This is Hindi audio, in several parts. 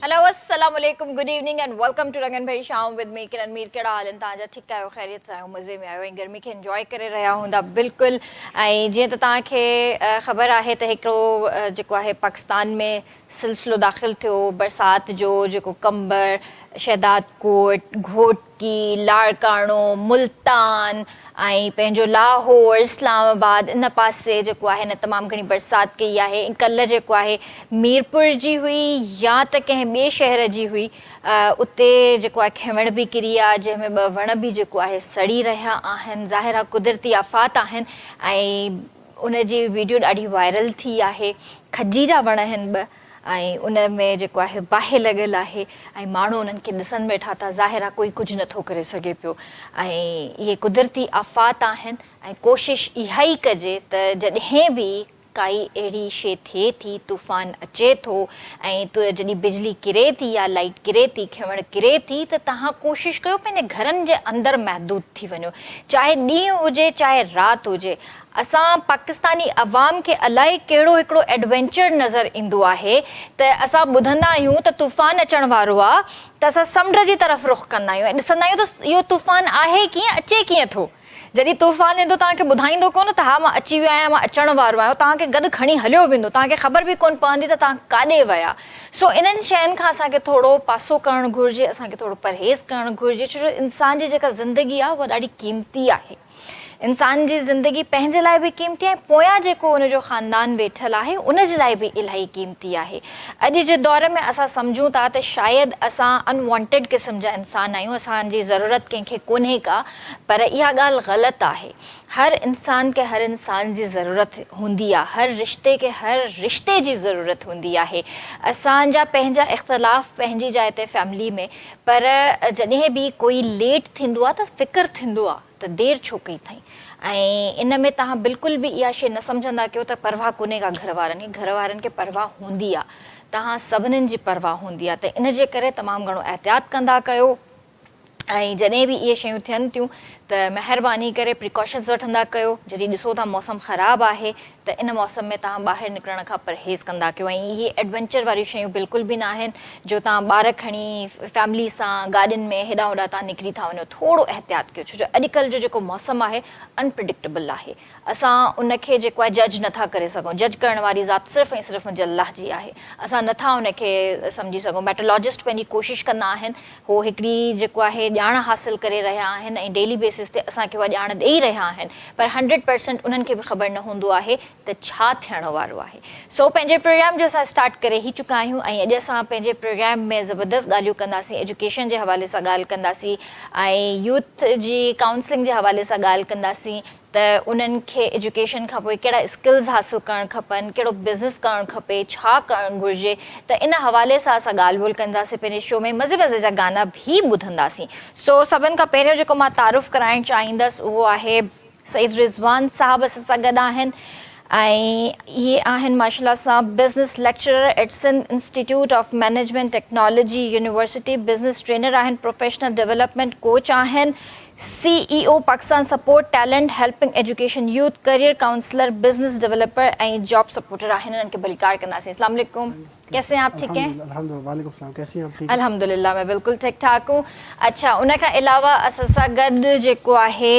हेलो अस्सलाम वालेकुम, good evening and welcome to रंगन भरी शाम विद मी किरण मीर। कहिड़ा हाल आहिनि तव्हांजा? ठीकु आहियो, ख़ैरियत सां आहियो, मज़े में आहियो ऐं गर्मी खे इंजॉय करे रहिया हूंदा बिल्कुलु। ऐं जीअं त तव्हांखे ख़बर आहे त हिकिड़ो जेको आहे पाकिस्तान में सिलसिलो दाख़िल थियो बरसाति जो, जेको कंबर, शहदाद कोट, घोटकी, लाड़काणो, मुल्तान ऐं पंहिंजो लाहौर, इस्लामाबाद इन पासे जेको आहे न तमामु घणी बरसाति कई आहे। कल्ह जेको आहे मीरपुर जी हुई या त कंहिं ॿिए शहर जी हुई, उते जेको आहे खिमड़ बि किरी आहे, जंहिंमें 2 वण बि जेको आहे सड़ी रहिया आहिनि। ज़ाहिर आहे कुदरती आफ़ात आहिनि ऐं उन जी वीडियो ॾाढी वायरल थी आहे। खजी जा वण आहिनि 2 ऐं उन में जेको आहे बाहि लॻियल आहे ऐं माण्हू उन्हनि खे ॾिसनि वेठा था। ज़ाहिर आहे कोई कुझु नथो करे सघे पियो ऐं इहे कुदरती आफ़ात आहिनि ऐं कोशिशि इहा ई कजे त जॾहिं बि काई अहिड़ी शइ थिए थी, तूफ़ान अचे थो ऐं जॾहिं बिजली किरे थी या लाइट किरे थी, खिमड़ किरे थी, त तव्हां कोशिशि कयो पंहिंजे घरनि जे अंदरि महदूद थी वञो, चाहे ॾींहुं हुजे चाहे राति हुजे। असां पाकिस्तानी अवाम खे अलाए कहिड़ो हिकिड़ो एडवेंचर नज़र ईंदो आहे त असां ॿुधंदा आहियूं त तूफ़ान अचण वारो आहे त असां समुंड जी तरफ़ रुख़ कंदा आहियूं ऐं ॾिसंदा आहियूं त इहो तूफ़ान आहे कीअं, अचे कीअं थो। जॾहिं तूफ़ान ईंदो तव्हांखे ॿुधाईंदो कोन त हा मां अची वियो आहियां, मां अचण वारो आहियां, तव्हांखे गॾु खणी हलियो वेंदो, तव्हांखे ख़बर बि कोन पवंदी त तव्हां काॾे विया। सो इन्हनि शयुनि खां असांखे थोरो पासो करणु घुरिजे, असांखे थोरो परहेज़ करणु घुरिजे, छो जो इंसान जी जेका ज़िंदगी आहे उहा ॾाढी क़ीमती आहे। इंसान जी ज़िंदगी पंहिंजे लाइ बि क़ीमती आहे, पोयां जेको उनजो ख़ानदान वेठल आहे उन जे लाइ बि इलाही क़ीमती आहे। अॼु जे दौर में असां सम्झूं था त शायदि असां अनवॉन्टेड क़िस्म जा इंसान आहियूं, असांजी ज़रूरत कंहिंखे कोन्हे का, पर इहा ॻाल्हि ग़लति आहे। हर इंसान खे हर इंसान जी ज़रूरत हूंदी आहे, हर रिश्ते खे हर रिश्ते जी ज़रूरत हूंदी आहे। असांजा पंहिंजा इख़्तिलाफ़ पंहिंजी जाइ ते फैमिली में, पर जॾहिं बि कोई लेट थींदो आहे त फ़िक्रु थींदो आहे त देरि छो कई अथई। ऐं इन में तव्हां बिल्कुलु बि इहा शइ न सम्झंदा कयो त परवाह कोन्हे का घर वारनि खे, घर वारनि खे परवाह हूंदी आहे, तव्हां सभिनीनि जी परवाह हूंदी आहे। त इन जे करे तमामु घणो एहतियात कंदा कयो ऐं जॾहिं बि इहे शयूं थियनि थियूं त महिरबानी करे प्रिकॉशन्स वठंदा कयो। जॾहिं ॾिसो था मौसम ख़राबु आहे त इन मौसम में तव्हां ॿाहिरि निकिरण खां परहेज़ कंदा कयो। ऐं इहे एडवेंचर वारियूं शयूं बिल्कुलु बि न आहिनि जो तव्हां ॿार खणी फैमिली सां गाॾियुनि में हेॾां होॾां तव्हां निकिरी था वञो। थोरो एहतियात कयो, छो जो अॼुकल्ह जो जेको मौसम आहे अनप्रिडिक्टेबल आहे। असां उनखे जेको आहे जज नथा करे सघूं, जज करण वारी ज़ात सिर्फ़ु ऐं सिर्फ़ु मुंहिंजे अल्लाह जी आहे। असां नथा उनखे सम्झी सघूं। मेट्रोलॉजिस्ट पंहिंजी कोशिशि कंदा आहिनि, हो हिकिड़ी जेको आहे ॼाण हासिलु करे रहिया आहिनि ऐं डेली बेसिस ते असांखे उहा ॼाण ॾेई रहिया आहिनि, पर 100% उन्हनि खे बि ख़बर न हूंदो आहे त छा थियण वारो आहे। सो पंहिंजे प्रोग्राम जो असां स्टार्ट करे ई चुका आहियूं ऐं अॼु असां पंहिंजे प्रोग्राम में ज़बरदस्त ॻाल्हियूं कंदासीं, एजुकेशन जे हवाले सां ॻाल्हि कंदासीं ऐं यूथ जी काउंसलिंग जे हवाले सां ॻाल्हि कंदासीं त उन्हनि खे एजुकेशन खां पोइ कहिड़ा स्किल्स हासिलु करणु खपनि, कहिड़ो बिज़नेस करणु खपे, छा करणु घुरिजे। त इन हवाले सां असां ॻाल्हि ॿोल कंदासीं, पंहिंजे शो में मज़े मज़े जा गाना बि ॿुधंदासीं। सो सभिनि खां पहिरियों जेको मां तारुफ़ कराइणु चाहींदसि उहो आहे सईद रिज़वान साहब असां सां गॾु आहिनि ऐं इहे आहिनि माशाअल्लाह सां business lecturer at Sindh institute of management technology university, business trainer आहिनि, प्रोफेशनल डेवलपमेंट कोच आहिनि, CEO Pakistan support talent helping education youth, career counsellor, business developer ऐं जॉब सपोर्टर आहिनि। इन्हनि खे भलीकार कंदासीं। अस्सलाम वालेकुम, कैसे हैं आप? ठीक हैं? अल्हम्दुलिल्लाह। वालेकुम सलाम, कैसी हैं आप? ठीक? अल्हम्दुलिल्लाह, मैं बिल्कुलु ठीक ठाक हूँ। अच्छा, उन खां अलावा असां सां गॾु जेको आहे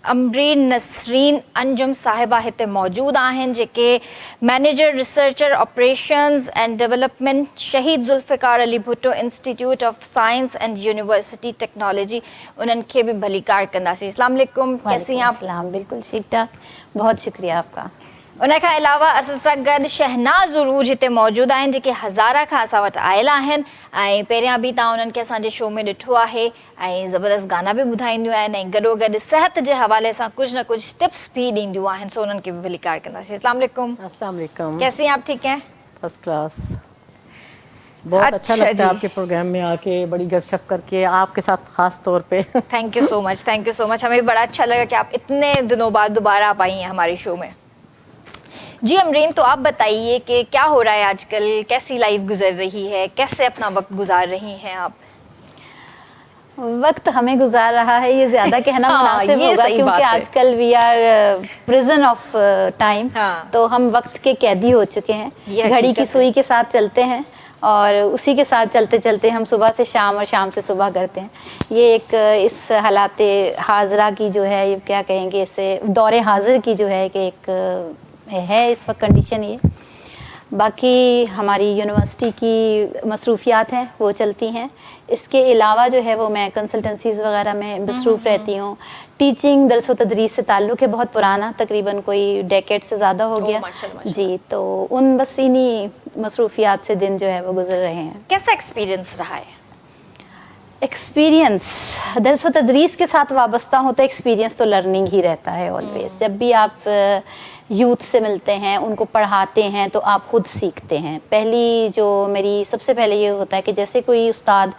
अमरीन नसरीन अंजुम साहिबा हिते मौजूदु आहिनि, जेके manager researcher operations and development Shaheed Zulfikar Ali Bhutto Institute of Science and University Technology, उन्हनि खे बि भलीकार कंदासीं। अस्सलाम वालेकुम, कैसी हैं आप? बिल्कुल ठीक ठाक, बहुत शुक्रिया आपका। उन खां अलावा असां सां गॾु शहनाज़ उरूज हिते मौजूदु आहिनि, जेके हज़ारा खां असां वटि आयल आहिनि ऐं पहिरियां बि तव्हां उन्हनि खे असांजे शो में ॾिठो आहे ऐं ज़बरदस्त गाना बि ॿुधाईंदियूं आहिनि ऐं गॾोगॾु सिहत जे हवाले सां कुझु न कुझु टिप्स बि ॾींदियूं आहिनि। सो उन्हनि खे बि भलीकार कंदासीं। अस्सलाम वालेकुम। अस्सलाम वालेकुम। कैसी हैं आप? ठीक हैं? First class. बहुत अच्छा लगता है आपके प्रोग्राम में आके, बड़ी गपशप करके, आपके साथ खास तौर पे। Thank you so much, thank you so much. हमें भी बड़ा अच्छा लगा कि आप इतने दिनों बाद दोबारा आप आई हैं हमारे शो में। जी अमरीन, तो आप बताइए कि क्या हो रहा है आजकल, कैसी लाइफ गुजर रही है, कैसे अपना वक्त गुजार रही हैं आप? वक्त हमें गुजार रहा है ये ज़्यादा कहना मुनासिब होगा, क्योंकि आजकल we are prison of time, तो हम वक्त के कैदी हो चुके हैं, घड़ी की सुई के साथ चलते हैं और उसी के साथ चलते चलते हम सुबह से शाम और शाम से सुबह करते हैं। ये एक इस हालात हाजरा की जो है, ये क्या कहेंगे इसे, दौरे हाजिर की जो है कि एक है इस वक्त कंडीशन ये। बाकी हमारी यूनिवर्सिटी की मसरूफियात हैं वो चलती हैं। इसके अलावा जो है वो मैं कंसल्टेंसीज़ वगैरह में मसरूफ़ रहती हूँ। टीचिंग दरस व तदरीस से ताल्लुक़ है बहुत पुराना, तकरीबन कोई डेकेड से ज़्यादा हो गया जी। तो उन बस इन्हीं मसरूफियात से दिन जो है वो गुजर रहे हैं। कैसा एक्सपीरियंस रहा है? एक्सपीरियंस दरस व तदरीस के साथ वाबस्ता हो तो एक्सपीरियंस तो लर्निंग ही रहता है ऑलवेज। जब भी आप यूथ से मिलते हैं, उनको पढ़ाते हैं, तो आप खुद सीखते हैं। पहली जो मेरी सबसे पहले ये होता है कि जैसे कोई उस्ताद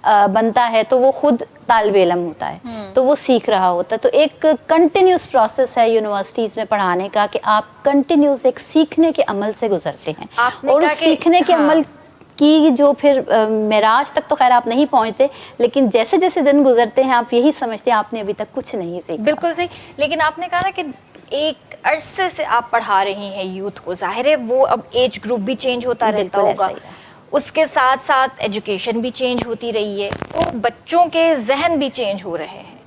बनता है तो वो खुद तालिब इल्म होता है, तो वो सीख रहा होता है। तो एक कंटिन्यूस प्रोसेस है यूनिवर्सिटीज़ में पढ़ाने का कि आप कंटिन्यूस एक सीखने के अमल से गुजरते हैं। और उस सीखने के अमल की जो फिर मेराज तक तो खैर आप नहीं पहुंचते, लेकिन जैसे जैसे दिन गुजरते हैं आप यही समझते हैं आपने अभी तक कुछ नहीं सीखा। बिल्कुल सही। लेकिन आपने कहा ना कि एक अरसे से आप पढ़ा रही हैं यूथ को, जाहिर है वो अब एज ग्रुप भी चेंज होता रहता होगा, उसके साथ साथ एजुकेशन भी चेंज होती रही है, तो बच्चों के जहन भी चेंज हो रहे हैं।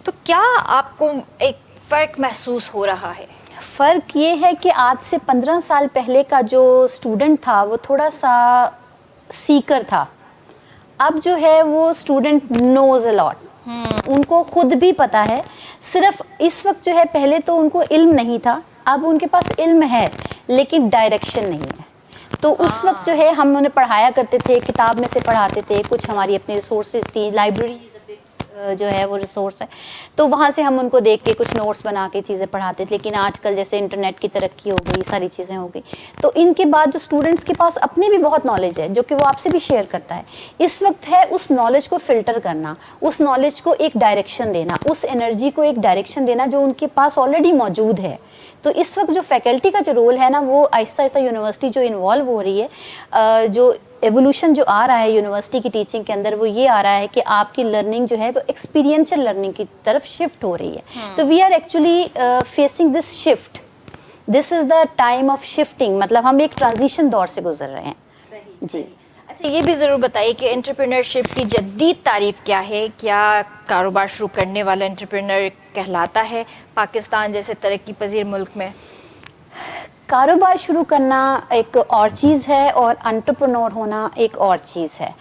तो क्या आपको एक फ़र्क महसूस हो रहा है? फ़र्क ये है कि आज से 15 साल पहले का जो स्टूडेंट था वो थोड़ा सा सीकर था। अब जो है वो स्टूडेंट नोज अ लॉट, उनको खुद भी पता है। सिर्फ इस वक्त जो है, पहले तो उनको इल्म नहीं था, अब उनके पास इल्म है लेकिन डायरेक्शन नहीं है। तो उस वक्त जो है हम उन्हें पढ़ाया करते थे, किताब में से पढ़ाते थे, कुछ हमारी अपनी रिसोर्सेज थी, लाइब्रेरी जो है वो रिसोर्स है, तो वहाँ से हम उनको देख के कुछ नोट्स बना के चीज़ें पढ़ाते थे। लेकिन आजकल जैसे इंटरनेट की तरक्की हो गई, सारी चीज़ें हो गई, तो इनके बाद जो स्टूडेंट्स के पास अपनी भी बहुत नॉलेज है जो कि वो आपसे भी शेयर करता है। इस वक्त है उस नॉलेज को फ़िल्टर करना, उस नॉलेज को एक डायरेक्शन देना, उस एनर्जी को एक डायरेक्शन देना जो उनके पास ऑलरेडी मौजूद है। तो इस वक्त जो फैकल्टी का जो रोल है ना, वो आहिस्ता आहिस्ता यूनिवर्सिटी जो इन्वॉल्व हो रही है, जो एवोल्यूशन जो आ रहा है यूनिवर्सिटी की टीचिंग के अंदर, वो ये आ रहा है कि आपकी लर्निंग जो है वो एक्सपीरियंशियल लर्निंग की तरफ शिफ्ट हो रही है। तो we are actually facing this shift, this is the time of shifting, मतलब हम एक ट्रांजिशन दौर से गुजर रहे हैं। जी। अच्छा, ये भी ज़रूर बताइए कि एंटरप्रेन्योरशिप की जदीद तारीफ़ क्या है? क्या कारोबार शुरू करने वाला एंटरप्रेन्योर कहलाता है पाकिस्तान जैसे तरक्की पजीर मुल्क में? कारोबार शुरू करना एक और चीज़ है और एंटरप्रेन्योर होना एक और चीज़ है।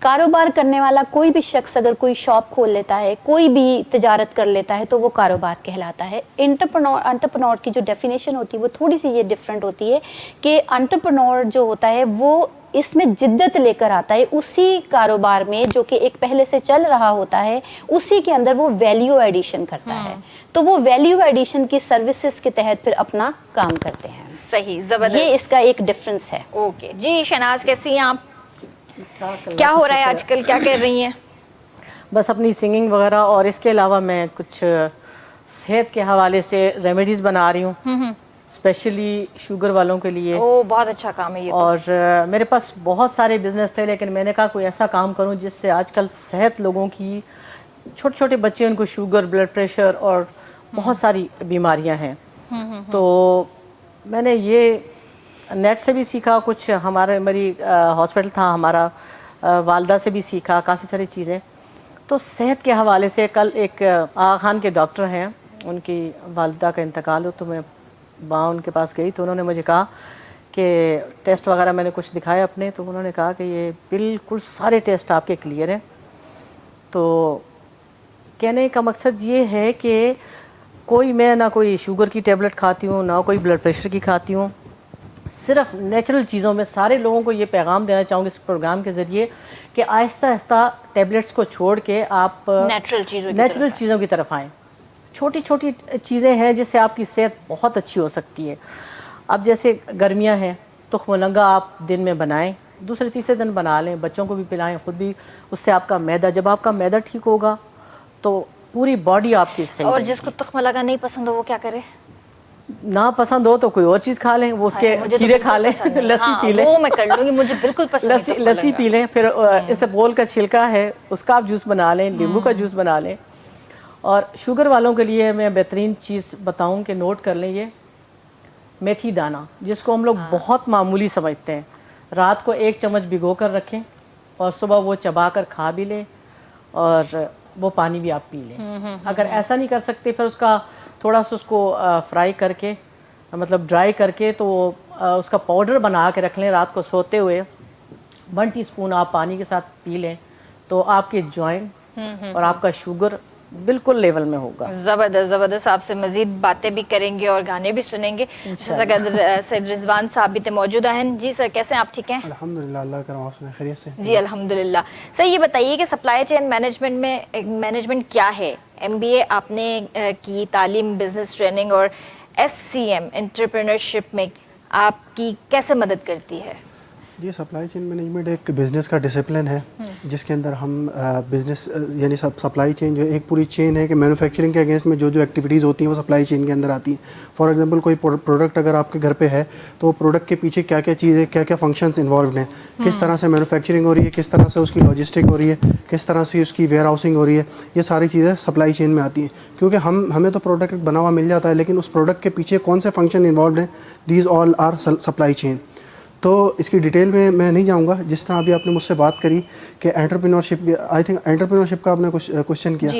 कारोबार करने वाला कोई भी शख्स अगर कोई शॉप खोल लेता है, कोई भी तिजारत कर लेता है, तो वो कारोबार कहलाता है। एंटरप्रेन्योर की जो डेफिनेशन होती है वो थोड़ी सी ये डिफरेंट होती है कि एंटरप्रेन्योर जो होता है वो इसमें जिद्दत लेकर आता है उसी कारोबार में जो कि एक पहले से चल रहा होता है, उसी के अंदर वो वैल्यू एडिशन करता है। तो वो वैल्यू एडिशन की सर्विसेज के तहत फिर अपना काम करते हैं। सही, ज़बरदस्त। ये इसका एक डिफरेंस है। ओके जी। शहनाज कैसी हैं आप? क्या हो रहा है आजकल, क्या कर रही हैं? बस अपनी सिंगिंग वगैरह, और इसके अलावा मैं कुछ सेहत के हवाले से रेमेडीज़ बना रही हूँ, स्पेशली शुगर वालों के लिए। ओ, बहुत अच्छा काम है ये तो। और मेरे पास बहुत सारे बिजनेस थे, लेकिन मैंने कहा कोई ऐसा काम करूं जिससे आजकल सेहत लोगों की, छोटे छोटे बच्चे उनको शुगर, ब्लड प्रेशर और बहुत सारी बीमारियां हैं। तो मैंने ये नेट से भी सीखा कुछ, मेरी हॉस्पिटल था हमारा, वालदा से भी सीखा काफ़ी सारी चीज़ें। तो सेहत के हवाले से कल एक आगा खान के डॉक्टर हैं, उनकी वालदा का इंतकाल हो, तो मैं वहाँ उनके पास गई, तो उन्होंने मुझे कहा कि टेस्ट वगैरह मैंने कुछ दिखाए अपने, तो उन्होंने कहा कि ये बिल्कुल सारे टेस्ट आपके क्लियर हैं। तो कहने का मकसद ये है कि मैं ना कोई शुगर की टेबलेट खाती हूँ, ना कोई ब्लड प्रेशर की खाती हूँ, सिर्फ नेचुरल चीज़ों में। सारे लोगों को ये पैगाम देना चाहूँगी इस प्रोग्राम के ज़रिए कि आहिस्ता आहिस्ता टेबलेट्स को छोड़ के आप नेचुरल चीज़ों की तरफ आएँ। छोटी छोटी चीज़ें हैं जिससे आपकी सेहत बहुत अच्छी हो सकती है। अब जैसे गर्मियां हैं, तुख्म मलंगा आप दिन में बनाएं, दूसरे तीसरे दिन बना लें, बच्चों को भी पिलाएं, खुद भी। उससे आपका मैदा, जब आपका मैदा ठीक होगा तो पूरी बॉडी आपकी सही। और जिसको तुख्म मलंगा नहीं पसंद हो वो क्या करे? ना पसंद हो तो कोई और चीज़ खा लें, वो उसके खीरे खा लें, लस्सी पी लें। वो मैं कर लूँगी, मुझे बिल्कुल पसंद नहीं। लस्सी पी लें, फिर इसबगोल का छिलका है उसका आप जूस बना लें, नींबू का जूस बना लें। और शुगर वालों के लिए मैं बेहतरीन चीज़ बताऊं कि नोट कर लें, ये मेथी दाना, जिसको हम लोग बहुत मामूली समझते हैं, रात को 1 चम्मच भिगो कर रखें और सुबह वो चबा कर खा भी लें और वो पानी भी आप पी लें। अगर ऐसा नहीं कर सकते फिर उसका थोड़ा सा उसको फ्राई करके मतलब ड्राई करके तो उसका पाउडर बना के रख लें। रात को सोते हुए 1 टीस्पून आप पानी के साथ पी लें तो आपके जॉइंट और आपका शुगर बिल्कुल लेवल में होगा। जबरदस्त जबरदस्त। आपसे मजीद बातें भी करेंगे और गाने भी सुनेंगे। सैयद रिजवान साहब भी मौजूद हैं। जी सर, कैसे हैं आप? ठीक हैं अल्हम्दुलिल्लाह, अल्लाह का करम, आप सुनाएं, खैरियत से? जी अल्हम्दुलिल्लाह। सर ये बताइए कि सप्लाई चेन मैनेजमेंट में मैनेजमेंट क्या है? MBA आपने की तालीम बिजनेस ट्रेनिंग और SCM एंटरप्रेन्योरशिप में आपकी कैसे मदद करती है? ये सप्लाई चेन मैनेजमेंट एक बिज़नेस का डिसिप्लिन है जिसके अंदर हम बिज़नेस यानी सप्लाई चेन जो एक पूरी चेन है कि मैन्युफैक्चरिंग के अगेंस्ट में जो जो एक्टिविटीज़ होती हैं वो सप्लाई चेन के अंदर आती हैं। फॉर एग्जांपल कोई प्रोडक्ट अगर आपके घर पे है तो प्रोडक्ट के पीछे क्या क्या चीज़ें, क्या क्या फंक्शंस इन्वॉल्व हैं, किस तरह से मैन्युफैक्चरिंग हो रही है, किस तरह से उसकी लॉजिस्टिक हो रही है, किस तरह से उसकी वेयर हाउसिंग हो रही है, ये सारी चीज़ें सप्लाई चेन में आती हैं। क्योंकि हमें तो प्रोडक्ट बना हुआ मिल जाता है लेकिन उस प्रोडक्ट के पीछे कौन से फंक्शन इन्वॉल्व हैं, these all are supply chain. तो इसकी डिटेल में मैं नहीं जाऊंगा। जिस तरह अभी आपने मुझसे बात करी कि एंटरप्रेन्योरशिप, आई थिंक एंटरप्रेन्योरशिप का आपने कुछ क्वेश्चन किया।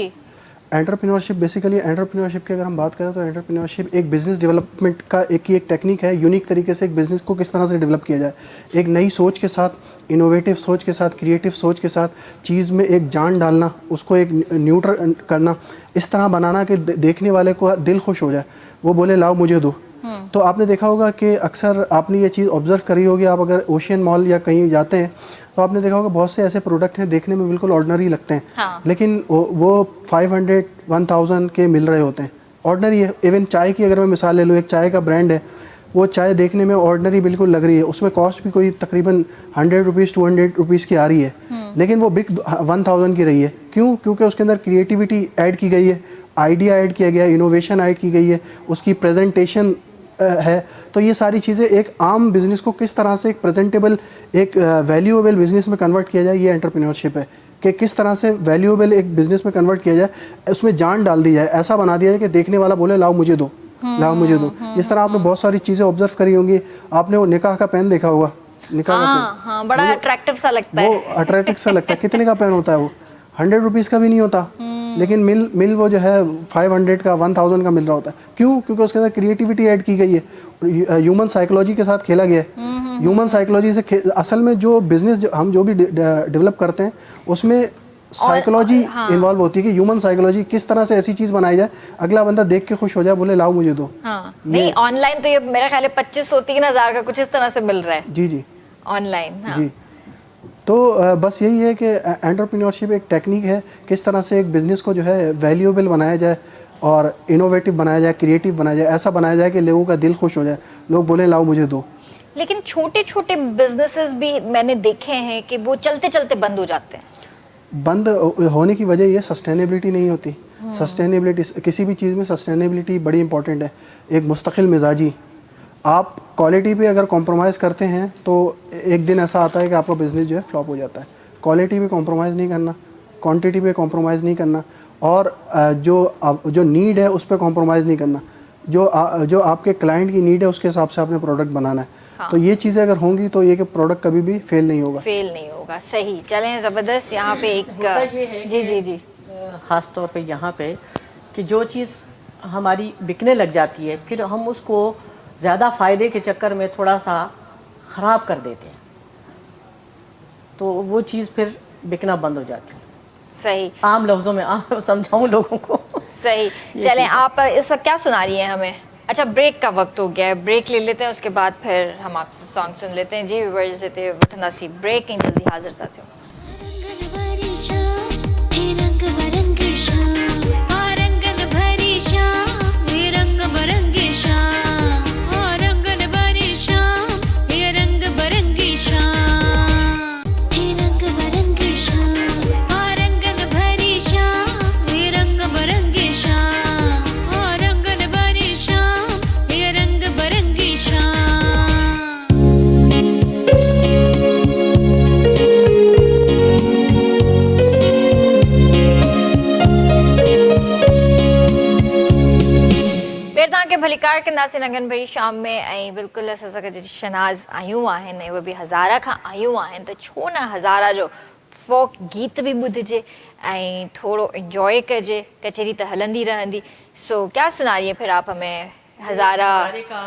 एंटरप्रेन्योरशिप बेसिकली, एंटरप्रेन्योरशिप की अगर हम बात करें तो एंटरप्रेन्योरशिप एक बिज़नेस डेवलपमेंट का एक टेक्निक है। यूनिक तरीके से एक बिज़नेस को किस तरह से डेवलप किया जाए, एक नई सोच के साथ, इनोवेटिव सोच के साथ, क्रिएटिव सोच के साथ चीज़ में एक जान डालना, उसको एक न्यूट्रल करना, इस तरह बनाना कि देखने वाले को दिल खुश हो जाए, वो बोले लाओ मुझे दो। तो आपने देखा होगा कि अक्सर आपने ये चीज़ ऑब्जर्व करी होगी, आप अगर ओशियन मॉल या कहीं जाते हैं तो आपने देखा होगा बहुत से ऐसे प्रोडक्ट हैं देखने में बिल्कुल ऑर्डिनरी लगते हैं। हाँ। लेकिन वो 500 1000 के मिल रहे होते हैं, ऑर्डिनरी है। इवन चाय की अगर मैं मिसाल ले लूँ, एक चाय का ब्रांड है, वो चाय देखने में ऑर्डिनरी बिल्कुल लग रही है, उसमें कॉस्ट भी कोई तकरीबन 100 रुपीज़ 200 रुपीज़ की आ रही है, लेकिन वो बिग 1000 की रही है। क्यों? क्योंकि उसके अंदर क्रिएटिविटी ऐड की गई है, आइडिया ऐड किया गया है, इनोवेशन ऐड की गई है, उसकी प्रेजेंटेशन है। तो ये सारी चीज़ें एक आम बिज़नेस को किस तरह से एक प्रेजेंटेबल, एक वैल्यूएबल बिज़नेस में कन्वर्ट किया जाए, ये एंटरप्रेन्योरशिप है कि किस तरह से वैल्यूएबल एक बिज़नेस में कन्वर्ट किया जाए, उसमें जान डाल दी जाए, ऐसा बना दिया जाए कि देखने वाला बोले लाओ मुझे दो, लाओ मुझे दो। इस तरह आपने बहुत सारी चीज़ें ऑब्जर्व करी होंगी। आपने वो निकाह का पेन देखा होगा, निकाह का पेन, हाँ, बड़ा अट्रैक्टिव सा लगता है। वो अट्रैक्टिव सा लगता है। कितने का पेन होता है वो? 100 रुपीज़ का भी नहीं होता, लेकिन मिल वो जो है 500 का 1000 का मिल रहा होता है। क्यों? क्योंकि उसके अंदर क्रिएटिविटी ऐड की गई है, ह्यूमन साइकोलॉजी के साथ खेला गया है। ह्यूमन साइकोलॉजी से असल में जो बिजनेस हम जो भी डेवलप करते हैं उसमें साइकोलॉजी इन्वॉल्व होती है कि ह्यूमन साइकोलॉजी किस तरह से ऐसी चीज बनाई जाए अगला बंदा देख के खुश हो जाए, बोले लाओ मुझे दो। हाँ। नहीं, ऑनलाइन तो ये मेरा ख्याल है 2500-3000 का कुछ इस तरह से मिल रहा है। जी ऑनलाइन। हाँ। जी। तो बस यही है कि एंटरप्रेन्योरशिप एक टेक्निक है, किस तरह से एक बिज़नेस को जो है वैल्यूएबल बनाया जाए और इनोवेटिव बनाया जाए, क्रिएटिव बनाया जाए, ऐसा बनाया जाए कि लोगों का दिल खुश हो जाए, लोग बोले लाओ मुझे दो। लेकिन छोटे छोटे बिजनेसेस भी मैंने देखे हैं कि वो चलते चलते बंद हो जाते हैं। बंद होने की वजह ये सस्टेनेबिलिटी नहीं होती। सस्टेनेबिलिटी, किसी भी चीज़ में सस्टेनेबिलिटी बड़ी इंपॉर्टेंट है। एक मुस्तकिल मिजाजी, आप क्वालिटी पे अगर कॉम्प्रोमाइज़ करते हैं तो एक दिन ऐसा आता है कि आपका बिज़नेस जो है फ्लॉप हो जाता है। क्वालिटी पे कॉम्प्रोमाइज़ नहीं करना, क्वांटिटी पे कॉम्प्रोमाइज़ नहीं करना, और जो नीड है उस पर कॉम्प्रोमाइज़ नहीं करना। जो आपके क्लाइंट की नीड है उसके हिसाब से आपने प्रोडक्ट बनाना है। हाँ। तो ये चीज़ें अगर होंगी तो ये कि प्रोडक्ट कभी भी फेल नहीं होगा। सही। चलें, ज़बरदस्त। यहाँ पे एक जी ख़ास तौर पे यहाँ पे कि जो चीज़ हमारी बिकने लग जाती है फिर हम उसको ज़्यादा फ़ायदे के चक्कर में थोड़ा सा ख़राब कर देते हैं, तो वो चीज़ फिर बिकना बंद हो जाती है। सही। आम लफ्ज़ों में आप समझाऊं लोगों को। सही। चलें, आप इस वक्त क्या सुना रही हैं हमें? अच्छा, ब्रेक का वक्त हो गया है, ब्रेक ले लेते हैं, उसके बाद फिर हम आपसे सॉन्ग सुन लेते हैं। जी व्यूअर्स, से वठंदा सी ब्रेक, जल्दी हाजिर था थियो। मुलाकात कंदासीं रंगन भरी शाम में ऐं बिल्कुलु असां सां गॾु शहनाज़ आयूं आहिनि ऐं उहे बि हज़ारा खां आयूं आहिनि त छो न हज़ारा जो फोक गीत भी बुझे ऐं थोड़ो एंजॉय कजे, कचेरी तो हलंदी रहंदी। सो क्या सुना रही है फिर आप हमें? हज़ारा का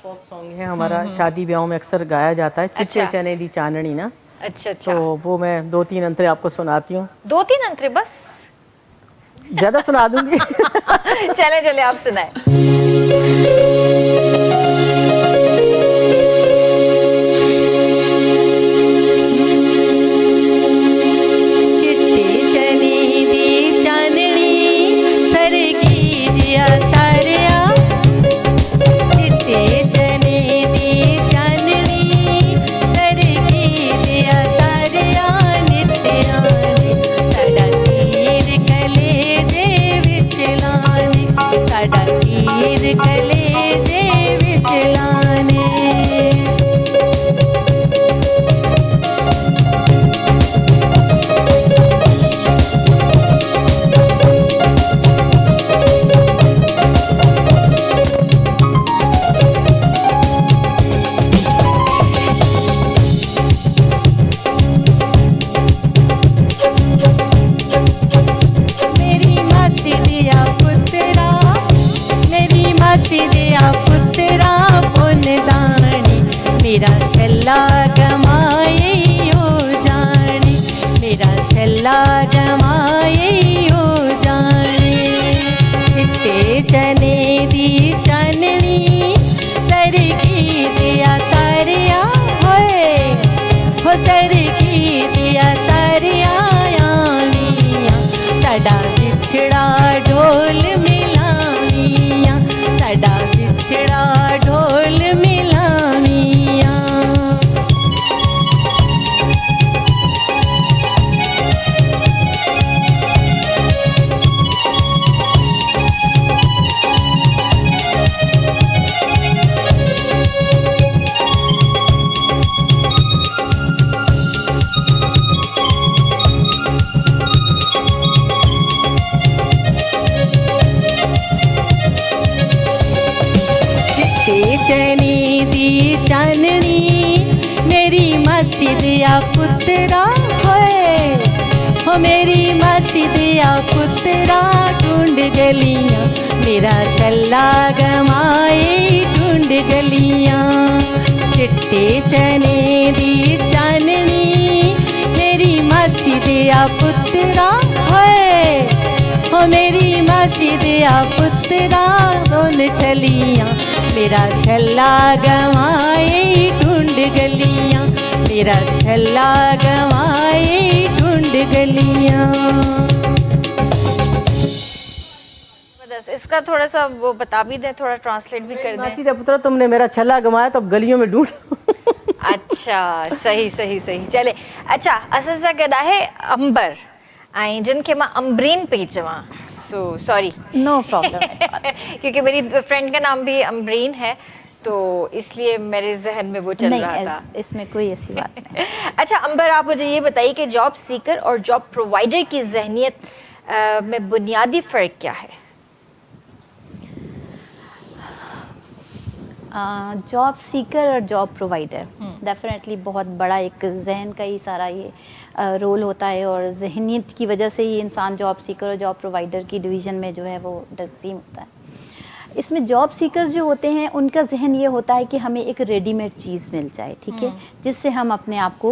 फोक सॉन्ग है हमारा, शादी ब्याहों में अक्सर गाया जाता है। चिट्टे अच्छा। चने दी चांदनी ना। अच्छा अच्छा, तो वो मैं 2-3 अंतरे आपको सुनाती हूँ। 2-3 अंतरे बस? ज्यादा सुना दूंगी। चले चले आप सुनाए। पुतरा होए हो मेरी मासी दिया पुतरा ढूंढ गलियां मेरा चला गमाए ढूंढ गलियां चिट्टे चने दी चाननी मेरी मासी दिया पुतरा होए हो मेरी मासी दिया पुतरा रोन चलियां मेरा छला गवाए ढूंढ गलियां मेरा छला गवाए ढूंढ गलियां। इसका थोड़ा सा वो बता भी दे, थोड़ा ट्रांसलेट भी कर दे। मासी दे पुत्रा तुमने मेरा छला गवाया तो अब गलियों में ढूंढ। अच्छा सही सही सही चले। अच्छा असां सां गॾु आहे अंबर ऐं जिन खे मां अम्बरीन पई चवां, सो सॉरी। No problem. क्योंकि मेरी फ्रेंड का नाम भी अम्बरीन है तो इसलिए मेरे जहन में वो चल रहा था। इसमें कोई ऐसी बात नहीं। अच्छा अंबर, आप मुझे ये बताइए कि जॉब सीकर और जॉब प्रोवाइडर की जहनियत में बुनियादी फ़र्क क्या है? जॉब सीकर और जॉब प्रोवाइडर डेफिनेटली बहुत बड़ा एक जहन का ही सारा ये रोल होता है और जहनीत की वजह से ही इंसान जॉब सीकर और जॉब प्रोवाइडर की डिवीज़न में जो है वो तकसीम होता है। इसमें जॉब सीकर्स जो होते हैं उनका जहन ये होता है कि हमें एक रेडीमेड चीज़ मिल जाए, ठीक है, जिससे हम अपने आप को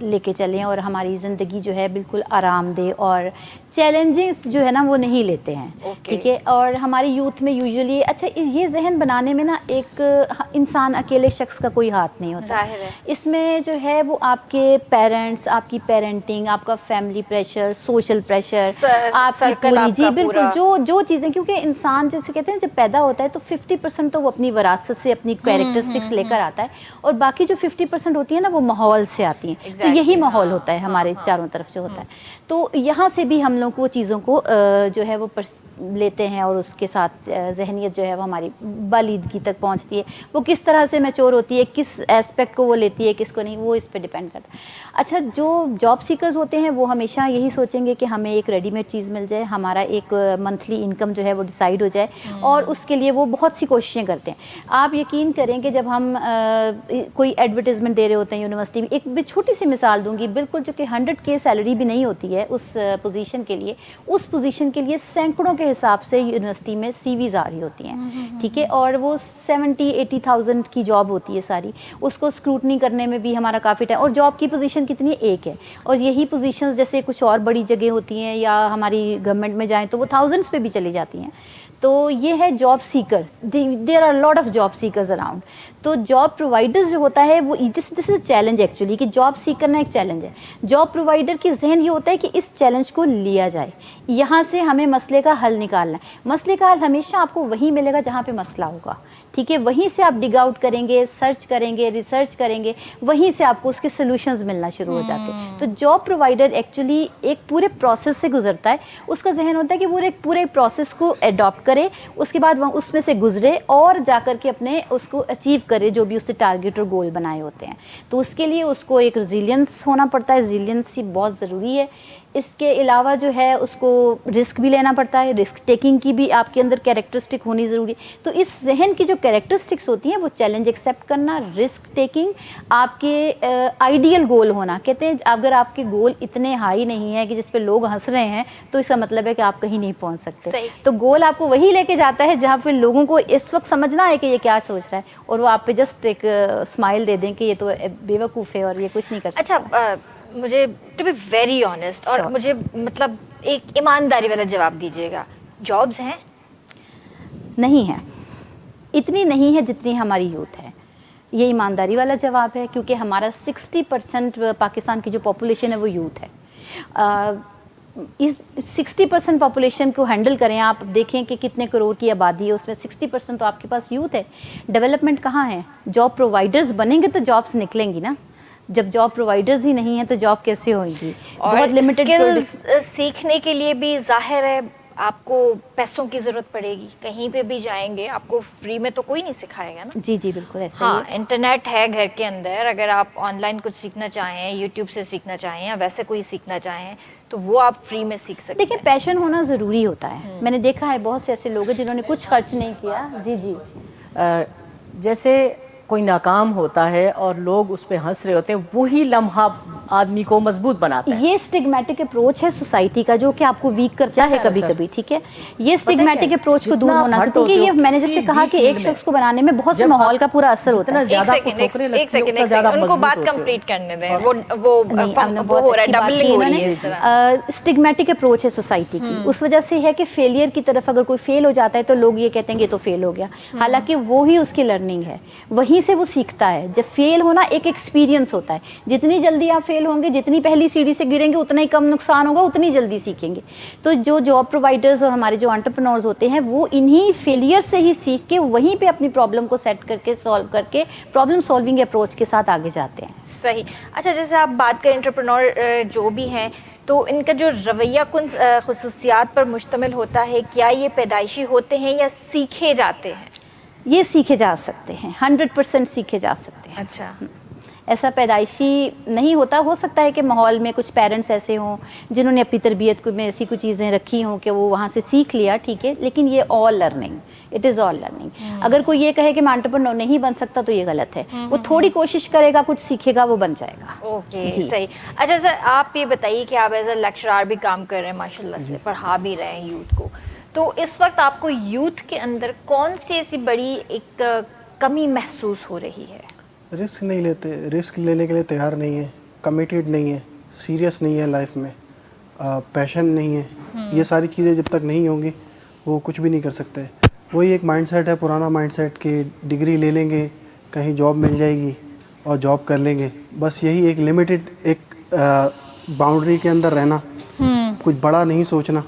लेके चलें और हमारी ज़िंदगी जो है बिल्कुल आरामदेह और चैलेंजेस जो है ना वो नहीं लेते हैं, ठीक है। और हमारी यूथ में यूजुअली अच्छा ये जहन बनाने में ना एक इंसान अकेले शख्स का कोई हाथ नहीं होता है। इसमें जो है वो आपके पेरेंट्स, आपकी पेरेंटिंग, आपका फैमिली प्रेशर, सोशल प्रेशर, आपकी पूरी जी बिल्कुल जो चीज़ें, क्योंकि इंसान जैसे कहते हैं जब पैदा होता है तो 50% तो वो अपनी विरासत से अपनी कैरेक्टरिस्टिक्स लेकर आता है और बाकी जो 50% होती है ना वो माहौल से आती हैं। तो यही माहौल होता है हमारे चारों तरफ जो होता है। तो यहाँ से भी हम लोग वो चीज़ों को जो है वो लेते हैं और उसके साथ जहनीत जो है वो हमारी बालिदगी तक पहुँचती है। वो किस तरह से मैच्योर होती है, किस एस्पेक्ट को वो लेती है, किसको नहीं, वो इस पर डिपेंड करता है। अच्छा जो जॉब सीकर्स होते हैं वो हमेशा यही सोचेंगे कि हमें एक रेडीमेड चीज़ मिल जाए, हमारा एक मंथली इनकम जो है वो डिसाइड हो जाए और उसके लिए वो बहुत सी कोशिशें करते हैं। आप यकीन करें कि जब हम कोई एडवर्टाइजमेंट दे रहे होते हैं यूनिवर्सिटी में, एक छोटी सी मिसाल दूंगी, बिल्कुल जो कि 100K सैलरी भी नहीं होती है उस पोजीशन के लिए, उस पोजीशन के लिए सैकड़ों के हिसाब से यूनिवर्सिटी में CVs आ रही होती हैं, ठीक है, और वो 70-80,000 की जॉब होती है सारी, उसको स्क्रूटनी करने में भी हमारा काफ़ी टाइम, और जॉब की पोजीशन कितनी है, एक है, और यही पोजीशंस जैसे कुछ और बड़ी जगह होती हैं या हमारी गवर्नमेंट में जाएं तो वो थाउजेंड्स पे भी चली जाती हैं। तो ये है job seekers, there are lot of job seekers around. तो जॉब प्रोवाइडर्स जो होता है वो दिस इज चैलेंज एक्चुअली, कि जॉब सीक करना एक चैलेंज है। जॉब प्रोवाइडर की जहन ये होता है कि इस चैलेंज को लिया जाए, यहाँ से हमें मसले का हल निकालना है। मसले का हल हमेशा आपको वहीं मिलेगा जहाँ पे मसला होगा, ठीक है, वहीं से आप डिग आउट करेंगे, सर्च करेंगे, रिसर्च करेंगे, वहीं से आपको उसके सोल्यूशंस मिलना शुरू हो जाते हैं। तो जॉब प्रोवाइडर एक्चुअली एक पूरे प्रोसेस से गुजरता है, उसका जहन होता है कि पूरे प्रोसेस को अडॉप्ट करे, उसके बाद वह उसमें से गुजरे और जाकर के अपने उसको अचीव करे जो भी उससे टारगेट और गोल बनाए होते हैं। तो उसके लिए उसको एक रिजिलियंस होना पड़ता है, रिजिलियंस बहुत ज़रूरी है। इसके अलावा जो है उसको रिस्क भी लेना पड़ता है, रिस्क टेकिंग की भी आपके अंदर कैरेक्टरिस्टिक होनी ज़रूरी है। तो इस जहन की जो कैरेक्टरिस्टिक्स होती हैं वो चैलेंज एक्सेप्ट करना, रिस्क टेकिंग, आपके आइडियल गोल होना। कहते हैं अगर आपके गोल इतने हाई नहीं है कि जिस पे लोग हंस रहे हैं तो इसका मतलब है कि आप कहीं नहीं पहुंच सकते। सही। तो गोल आपको वही लेके जाता है जहाँ पे लोगों को इस वक्त समझना है कि ये क्या सोच रहा है, और वो आप पे जस्ट एक स्माइल दे दें कि ये तो बेवकूफ़ है और ये कुछ नहीं कर सकता। अच्छा, मुझे टू बी वेरी ऑनेस्ट, और मुझे मतलब एक ईमानदारी वाला जवाब दीजिएगा, जॉब्स हैं? नहीं है, इतनी नहीं है जितनी हमारी यूथ है। ये ईमानदारी वाला जवाब है, क्योंकि हमारा 60% पाकिस्तान की जो पॉपुलेशन है वो यूथ है। इस 60% पॉपुलेशन को हैंडल करें, आप देखें कि कितने करोड़ की आबादी है, उसमें 60% तो आपके पास यूथ है। डेवलपमेंट कहाँ है? जॉब प्रोवाइडर्स बनेंगे तो जॉब्स निकलेंगी ना। जब जॉब प्रोवाइडर्स ही नहीं है तो जॉब कैसे होगी? और स्किल्स सीखने के लिए भी जाहिर है आपको पैसों की ज़रूरत पड़ेगी। कहीं पे भी जाएंगे आपको फ्री में तो कोई नहीं सिखाएगा ना। जी जी बिल्कुल ऐसा हाँ, ही है। इंटरनेट है घर के अंदर, अगर आप ऑनलाइन कुछ सीखना चाहें, यूट्यूब से सीखना चाहें या वैसे कोई सीखना चाहें तो वो आप फ्री में सीख सकते हैं। देखिए, पैशन होना ज़रूरी होता है। मैंने देखा है बहुत से ऐसे लोग हैं जिन्होंने कुछ खर्च नहीं किया। जी जी जैसे कोई नाकाम होता है और लोग उस पर हंस रहे होते हैं, वही लम्हा आदमी को मजबूत बनाता है। ये स्टिग्मेटिक अप्रोच है सोसाइटी का जो कि आपको वीक करता है कभी कभी, ठीक है। ये स्टिग्मेटिक अप्रोच को दूर होना चाहिए, क्योंकि ये मैंने जैसे कहा कि एक शख्स को बनाने में बहुत से माहौल का पूरा असर होता है। एक सेकंड, उनको बात कंप्लीट करने दें। वो हो रहा है, डबलिंग हो रही है इस तरह। स्टिग्मेटिक अप्रोच है सोसाइटी की, उस वजह से है कि फेलियर की तरफ अगर कोई फेल हो जाता है तो लोग ये कहते हैं कि ये तो फेल हो गया, हालांकि वो ही उसकी लर्निंग है, वहीं से वो सीखता है। जब फेल होना एक एक्सपीरियंस होता है, जितनी जल्दी आप फेल होंगे, जितनी पहली सीढ़ी से गिरेंगे उतना ही कम नुकसान होगा, उतनी जल्दी सीखेंगे। तो जो जॉब प्रोवाइडर्स और हमारे जो एंटरप्रेन्योर्स होते हैं वो इन्हीं फेलियर से ही सीख के वहीं पे अपनी प्रॉब्लम को सेट करके सॉल्व करके प्रॉब्लम सॉल्विंग अप्रोच के साथ आगे जाते हैं। सही। अच्छा, जैसे आप बात करें एंटरप्रेन्योर जो भी हैं, तो इनका जो रवैया कुन खुसूसियात पर मुश्तमिल होता है, क्या ये पैदाइशी होते हैं या सीखे जाते हैं? ये सीखे जा सकते हैं, 100% सीखे जा सकते हैं। अच्छा, ऐसा पैदाइशी नहीं होता। हो सकता है कि माहौल में कुछ पेरेंट्स ऐसे हों जिन्होंने अपनी तरबियत में ऐसी कुछ चीज़ें रखी हों कि वो वहाँ से सीख लिया, ठीक है, लेकिन ये all learning, it is all learning. अगर कोई ये कहे कि मैं एंटरप्रेन्योर नहीं बन सकता तो ये गलत है। वो थोड़ी कोशिश करेगा, कुछ सीखेगा, वो बन जाएगा। ओके, सही। अच्छा सर, आप ये बताइए कि आप एज ए लेक्चरर भी काम कर रहे हैं, माशाल्लाह से पढ़ा भी रहे हैं यूथ को, तो इस वक्त आपको यूथ के अंदर कौन सी ऐसी बड़ी एक कमी महसूस हो रही है? रिस्क नहीं लेते, रिस्क लेने के लिए तैयार नहीं है, कमिटेड नहीं है, सीरियस नहीं है लाइफ में, पैशन नहीं है। ये सारी चीज़ें जब तक नहीं होंगी वो कुछ भी नहीं कर सकते। वही एक माइंडसेट है, पुराना माइंडसेट कि डिग्री ले लेंगे, कहीं जॉब मिल जाएगी और जॉब कर लेंगे, बस यही एक लिमिटेड एक बाउंड्री के अंदर रहना, कुछ बड़ा नहीं सोचना।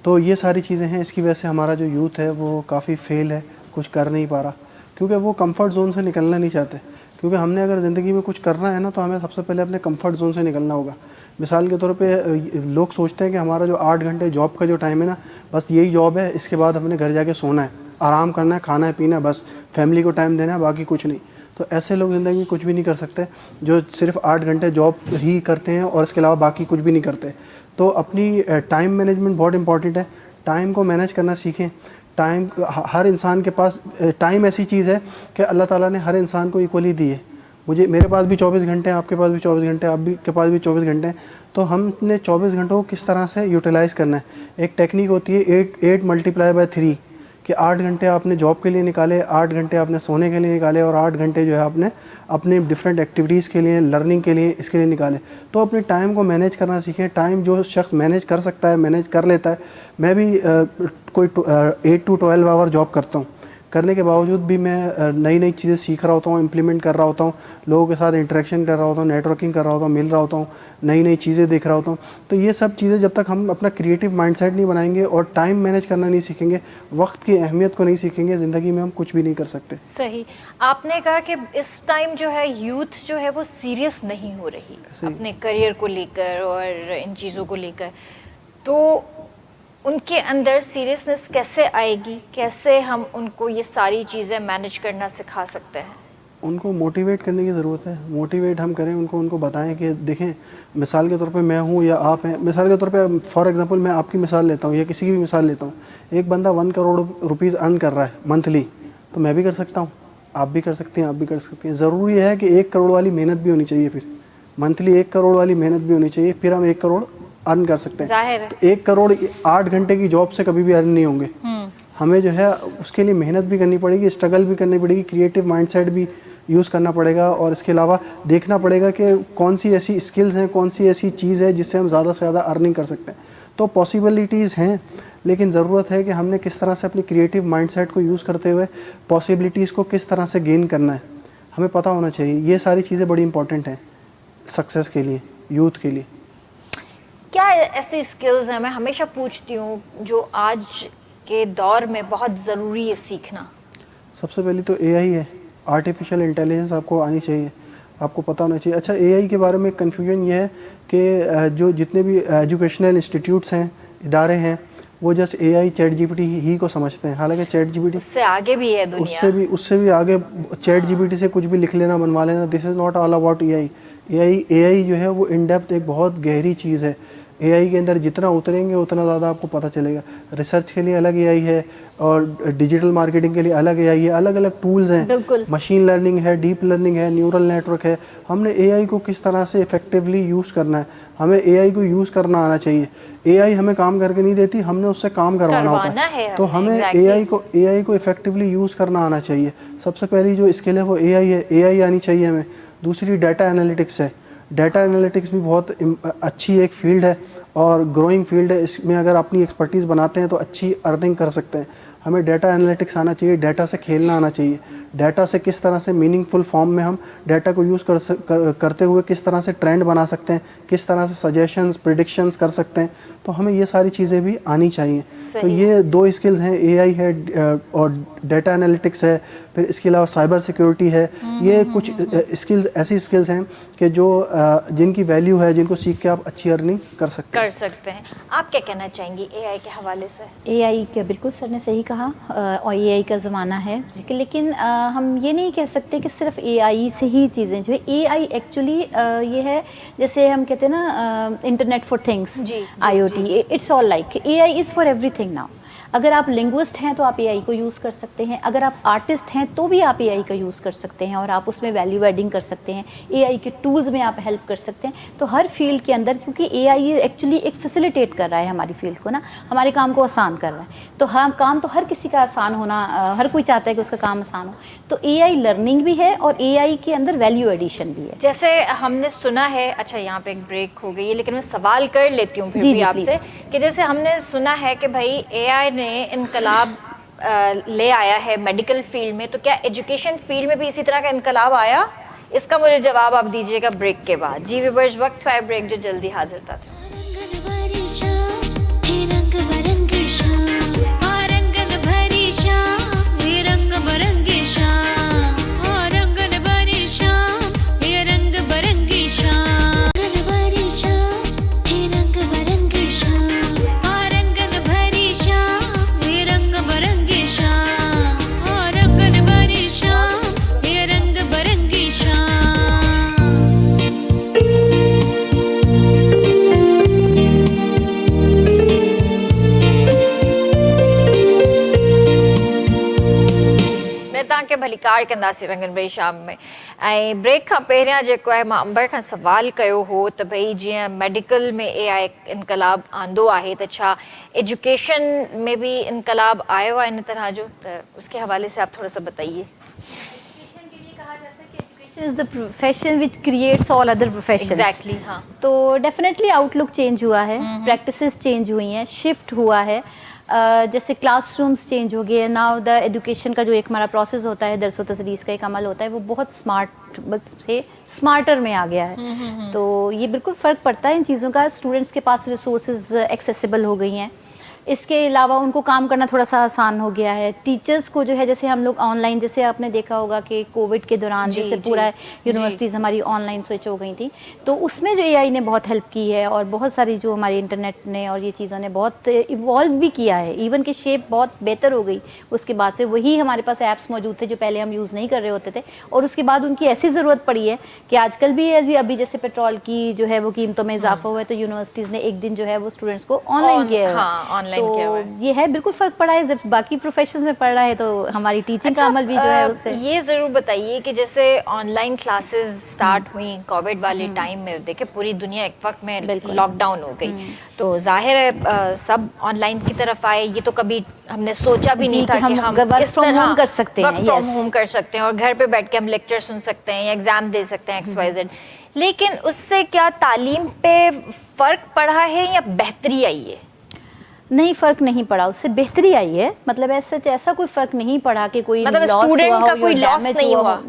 तो ये सारी चीज़ें हैं, इसकी वजह से हमारा जो यूथ है वो काफ़ी फेल है, कुछ कर नहीं पा रहा, क्योंकि वो कंफर्ट जोन से निकलना नहीं चाहते। क्योंकि हमने अगर ज़िंदगी में कुछ करना है ना तो हमें सबसे पहले अपने कंफर्ट जोन से निकलना होगा। मिसाल के तौर पे लोग सोचते हैं कि हमारा जो 8 घंटे जॉब का जो टाइम है ना, बस यही जॉब है, इसके बाद हमने घर जाके सोना है, आराम करना है, खाना है, पीना है, बस फैमिली को टाइम देना है, बाकी कुछ नहीं। तो ऐसे लोग ज़िंदगी में कुछ भी नहीं कर सकते जो सिर्फ 8 घंटे जॉब ही करते हैं और इसके अलावा बाकी कुछ भी नहीं करते। तो अपनी टाइम मैनेजमेंट बहुत इंपॉर्टेंट है, टाइम को मैनेज करना सीखें। टाइम हर इंसान के पास टाइम ऐसी चीज़ है कि अल्लाह ताला ने हर इंसान को इक्वली दी है। मेरे पास भी 24 घंटे हैं, आपके पास भी 24 घंटे हैं, आप भी के पास भी 24 घंटे हैं। तो हमने 24 घंटों को किस तरह से यूटिलाइज़ करना है। एक टेक्निक होती है 8 मल्टीप्लाई बाय 3 कि 8 घंटे आपने जॉब के लिए निकाले, 8 घंटे आपने सोने के लिए निकाले और 8 घंटे जो है आपने अपने डिफरेंट एक्टिविटीज़ के लिए, लर्निंग के लिए, इसके लिए निकाले। तो अपने टाइम को मैनेज करना सीखें। टाइम जो शख्स मैनेज कर सकता है मैनेज कर लेता है। मैं भी कोई 8 to 12 आवर जॉब करता हूँ, करने के बावजूद भी मैं नई नई चीज़ें सीख रहा होता हूँ, इम्प्लीमेंट कर रहा होता हूँ, लोगों के साथ इंटरेक्शन कर रहा होता हूँ, नेटवर्किंग कर रहा होता हूँ, मिल रहा होता हूँ, नई नई चीज़ें देख रहा होता हूँ। तो ये सब चीज़ें जब तक हम अपना क्रिएटिव माइंडसेट नहीं बनाएंगे और टाइम मैनेज करना नहीं सीखेंगे, वक्त की अहमियत को नहीं सीखेंगे, ज़िंदगी में हम कुछ भी नहीं कर सकते। सही। आपने कहा कि इस टाइम जो है यूथ जो है वो सीरियस नहीं हो रही अपने करियर को लेकर और इन चीज़ों को लेकर, तो उनके अंदर सीरियसनेस कैसे आएगी? कैसे हम उनको ये सारी चीज़ें मैनेज करना सिखा सकते हैं? उनको मोटिवेट करने की ज़रूरत है। मोटिवेट हम करें, उनको बताएं कि देखें, मिसाल के तौर पे मैं हूँ या आप हैं। मिसाल के तौर पे फॉर एग्जांपल मैं आपकी मिसाल लेता हूँ या किसी की भी मिसाल लेता हूँ। एक बंदा 1 करोड़ रुपीज़ अर्न कर रहा है मंथली, तो मैं भी कर सकता हूँ, आप भी कर सकते हैं, आप भी कर सकते हैं। ज़रूरी है कि 1 करोड़ वाली मेहनत भी होनी चाहिए, फिर मंथली 1 करोड़ वाली मेहनत भी होनी चाहिए, फिर हम 1 करोड़ अर्न कर सकते हैं। जाहिर है। तो 1 करोड़ 8 घंटे की जॉब से कभी भी अर्न नहीं होंगे। हमें जो है उसके लिए मेहनत भी करनी पड़ेगी, स्ट्रगल भी करनी पड़ेगी, क्रिएटिव माइंडसेट भी यूज़ करना पड़ेगा और इसके अलावा देखना पड़ेगा कि कौन सी ऐसी स्किल्स हैं, कौन सी ऐसी चीज़ है जिससे हम ज़्यादा से ज़्यादा अर्निंग कर सकते हैं। तो पॉसिबिलिटीज़ हैं, लेकिन ज़रूरत है कि हमने किस तरह से अपनी क्रिएटिव माइंडसेट को यूज़ करते हुए पॉसिबिलिटीज़ को किस तरह से गेन करना है, हमें पता होना चाहिए। ये सारी चीज़ें बड़ी इंपॉर्टेंट हैं सक्सेस के लिए, यूथ के लिए। क्या ऐसी स्किल्स हैं, मैं हमेशा पूछती हूँ, जो आज के दौर में बहुत ज़रूरी है सीखना? सबसे पहले तो एआई है, आर्टिफिशियल इंटेलिजेंस आपको आनी चाहिए, आपको पता होना चाहिए। अच्छा, एआई के बारे में कन्फ्यूजन ये है कि जो जितने भी एजुकेशनल इंस्टीट्यूट्स हैं, इदारे हैं, वो जस्ट एआई चैट जीपीटी ही को समझते हैं। हालांकि चैट जीपीटी उससे आगे भी है दुनिया, उससे भी आगे। चैट जीपीटी से कुछ भी लिख लेना, बनवा लेना, this is not all about AI. AI जो है वो इन डेप्थ एक बहुत गहरी चीज़ है। एआई के अंदर जितना उतरेंगे उतना ज़्यादा आपको पता चलेगा। रिसर्च के लिए अलग एआई है और डिजिटल मार्केटिंग के लिए अलग एआई है, अलग अलग टूल्स हैं, मशीन लर्निंग है, डीप लर्निंग है, न्यूरल नेटवर्क है। हमने एआई को किस तरह से इफेक्टिवली यूज़ करना है, हमें एआई को यूज़ करना आना चाहिए। एआई हमें काम करके नहीं देती, हमने उससे काम करवाना होता है। तो हमें एआई को इफेक्टिवली यूज़ करना आना चाहिए। सबसे पहली जो स्किल है वो एआई है, एआई आनी चाहिए हमें। दूसरी डाटा एनालिटिक्स है। डाटा एनालिटिक्स भी बहुत अच्छी एक फील्ड है और ग्रोइंग फील्ड है। इसमें अगर अपनी एक्सपर्टीज़ बनाते हैं तो अच्छी अर्निंग कर सकते हैं। हमें डाटा एनालिटिक्स आना चाहिए, डाटा से खेलना आना चाहिए। डाटा से किस तरह से मीनिंगफुल फॉर्म में हम डाटा को यूज़ करते हुए किस तरह से ट्रेंड बना सकते हैं, किस तरह से सजेशंस, प्रिडिक्शंस कर सकते हैं। तो हमें ये सारी चीज़ें भी आनी चाहिए। तो ये 2 स्किल्स हैं, एआई है और डाटा एनालिटिक्स है। फिर इसके अलावा साइबर सिक्योरिटी है। ये कुछ स्किल्स, ऐसी स्किल्स हैं कि जो जिनकी वैल्यू है, जिनको सीख के आप अच्छी अर्निंग कर सकते हैं। आप क्या कहना चाहेंगी एआई के हवाले से? एआई का बिल्कुल सर ने सही कहा और एआई का ज़माना है, लेकिन हम ये नहीं कह सकते कि सिर्फ एआई से ही चीज़ें जो है। एआई एक्चुअली ये है, जैसे हम कहते हैं ना internet for things, IoT, it's all like AI is for everything now. अगर आप लिंग्विस्ट हैं तो आप एआई को यूज़ कर सकते हैं, अगर आप आर्टिस्ट हैं तो भी आप एआई का यूज़ कर सकते हैं और आप उसमें वैल्यू एडिंग कर सकते हैं। एआई के टूल्स में आप हेल्प कर सकते हैं। तो हर फील्ड के अंदर, क्योंकि एआई एक्चुअली एक फैसिलिटेट कर रहा है हमारी फील्ड को ना, हमारे काम को आसान कर रहा है। तो हम काम तो हर किसी का आसान होना, हर कोई चाहता है कि उसका काम आसान हो। तो एआई लर्निंग भी है और एआई के अंदर वैल्यू एडिशन भी है। जैसे हमने सुना है, अच्छा यहाँ पे एक ब्रेक हो गई है, लेकिन मैं सवाल कर लेती हूँ फिर भी आपसे, कि जैसे हमने सुना है कि भाई एआई ने इनकलाब ले आया है मेडिकल फील्ड में, तो क्या एजुकेशन फील्ड में भी इसी तरह का इनकलाब आया? इसका मुझे जवाब आप दीजिएगा ब्रेक के बाद। जी व्यूअर्स, वक्त है ब्रेक, जो जल्दी हाजिर था। भली कार कंदासीं रंगन भई शाम में। ऐं ब्रेक खां पहिरियां जेको आहे मां अंबर खां सवाल कयो हो त भई जीअं मेडिकल में AI इनकलाब आंदो आहे त छा एजुकेशन में भी इनकलाब आयो आहे इन तरह जो, त उसके हवाले से आप थोड़ा सा बताइए। Is the profession which creates all other professions. Exactly, हाँ। तो डेफिनेटली आउटलुक चेंज हुआ है, प्रैक्टिसेस चेंज हुई हैं, शिफ्ट हुआ है। जैसे क्लासरूम्स चेंज हो गए, नाउ द एजुकेशन का जो एक हमारा प्रोसेस होता है, दरस व तदरीस का एक अमल होता है, वो बहुत स्मार्टर में आ गया है। तो ये बिल्कुल फ़र्क पड़ता है इन चीज़ों का। स्टूडेंट्स के पास रिसोर्सेज एक्सेसिबल हो गई हैं, इसके अलावा उनको काम करना थोड़ा सा आसान हो गया है। टीचर्स को जो है, जैसे हम लोग ऑनलाइन, जैसे आपने देखा होगा कि कोविड के दौरान जैसे पूरा यूनिवर्सिटीज़ हमारी ऑनलाइन स्विच हो गई थी, तो उसमें जो AI ने बहुत हेल्प की है और बहुत सारी जो हमारी इंटरनेट ने और ये चीज़ों ने बहुत इवॉल्व भी किया है। इवन की शेप बहुत बेहतर हो गई उसके बाद से। वही हमारे पास ऐप्स मौजूद थे जो पहले हम यूज़ नहीं कर रहे होते थे, और उसके बाद उनकी ऐसी ज़रूरत पड़ी है कि आजकल भी अभी जैसे पेट्रोल की जो है वो कीमतों में इजाफा हुआ है, तो यूनिवर्सिटीज़ ने एक दिन जो है वो स्टूडेंट्स को ऑनलाइन किया है। तो ये है, बिल्कुल फ़र्क पड़ा है। जब बाकी प्रोफेशंस में पड़ रहा है तो हमारी टीचिंग का अमल भी जो है उससे। ये ज़रूर बताइए कि जैसे ऑनलाइन क्लासेस स्टार्ट हुई कोविड वाले टाइम में, देखे पूरी दुनिया एक वक्त में लॉकडाउन हो गई, तो जाहिर है सब ऑनलाइन की तरफ आए। ये तो कभी हमने सोचा भी नहीं था कि हम वर्क फ्रॉम होम कर सकते हैं, वर्क फ्रॉम होम कर सकते हैं और घर पे बैठ के हम लेक्चर सुन सकते हैं या एग्ज़ाम दे सकते हैं XYZ। लेकिन उससे क्या तालीम पे फ़र्क पड़ा है या बेहतरी आई है? नहीं, फ़र्क नहीं पड़ा, उससे बेहतरी आई है। मतलब ऐसा कोई फ़र्क नहीं पड़ा कि कोई मतलब स्टूडेंट का कोई लॉस नहीं हुआ।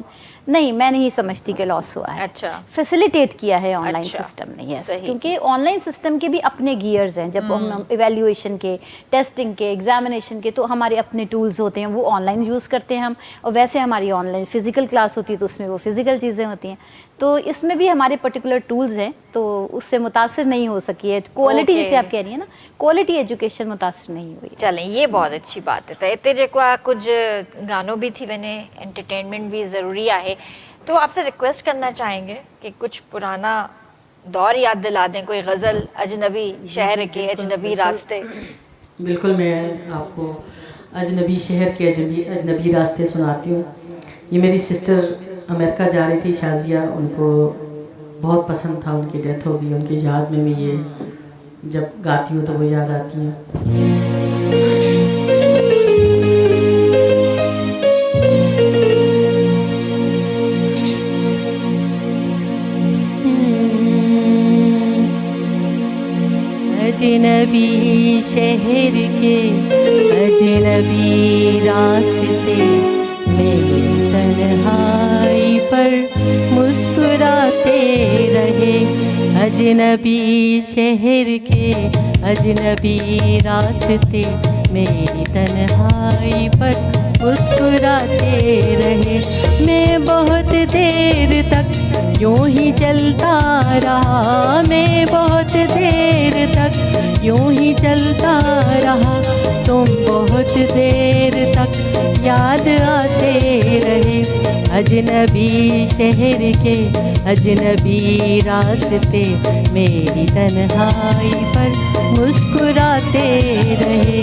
नहीं, मैं नहीं समझती कि लॉस हुआ है। अच्छा, फैसिलिटेट किया है ऑनलाइन सिस्टम ने। यस, क्योंकि ऑनलाइन सिस्टम के भी अपने गियर्स हैं। जब हम इवैल्यूएशन के, टेस्टिंग के, एग्जामिनेशन के, तो हमारे अपने टूल्स होते हैं, वो ऑनलाइन यूज़ करते हैं हम। और वैसे हमारी ऑनलाइन फिजिकल क्लास होती है तो उसमें वो फिजिकल चीज़ें होती हैं। तो इसमें भी हमारे पर्टिकुलर टूल्स हैं, तो उससे मुतासर नहीं हो सकी है क्वालिटी। जैसे आप कह रही हैं ना, क्वालिटी एजुकेशन मुतासर नहीं हुई। चलें, ये बहुत अच्छी बात है। तो इतने जेको आहे कुछ गानों भी थी वने, एंटरटेनमेंट भी ज़रूरी है। तो आपसे रिक्वेस्ट करना चाहेंगे कि कुछ पुराना दौर याद दिला दें, कोई गज़ल अजनबी शहर के अजनबी रास्ते। बिल्कुल, मैं आपको अजनबी शहर के अजनबी रास्ते सुनाती हूँ। ये मेरी सिस्टर अमेरिका जा रही थी, शाजिया, उनको बहुत पसंद था, उनकी डेथ हो गई। उनकी याद में मैं ये जब गाती हूँ तो वो याद आती हैं। अजनबी शहर के अजनबी रास्ते, मेरी तन्हाई पर मुस्कुराते रहे। अजनबी शहर के अजनबी रास्ते, मेरी तन्हाई पर मुस्कुराते रहे। मैं बहुत देर तक यूं ही चलता रहा, मैं बहुत देर तक यूं ही चलता रहा। तुम बहुत देर तक याद आते रहे। अजनबी शहर के अजनबी रास्ते, मेरी तन्हाई पर मुस्कुराते रहे।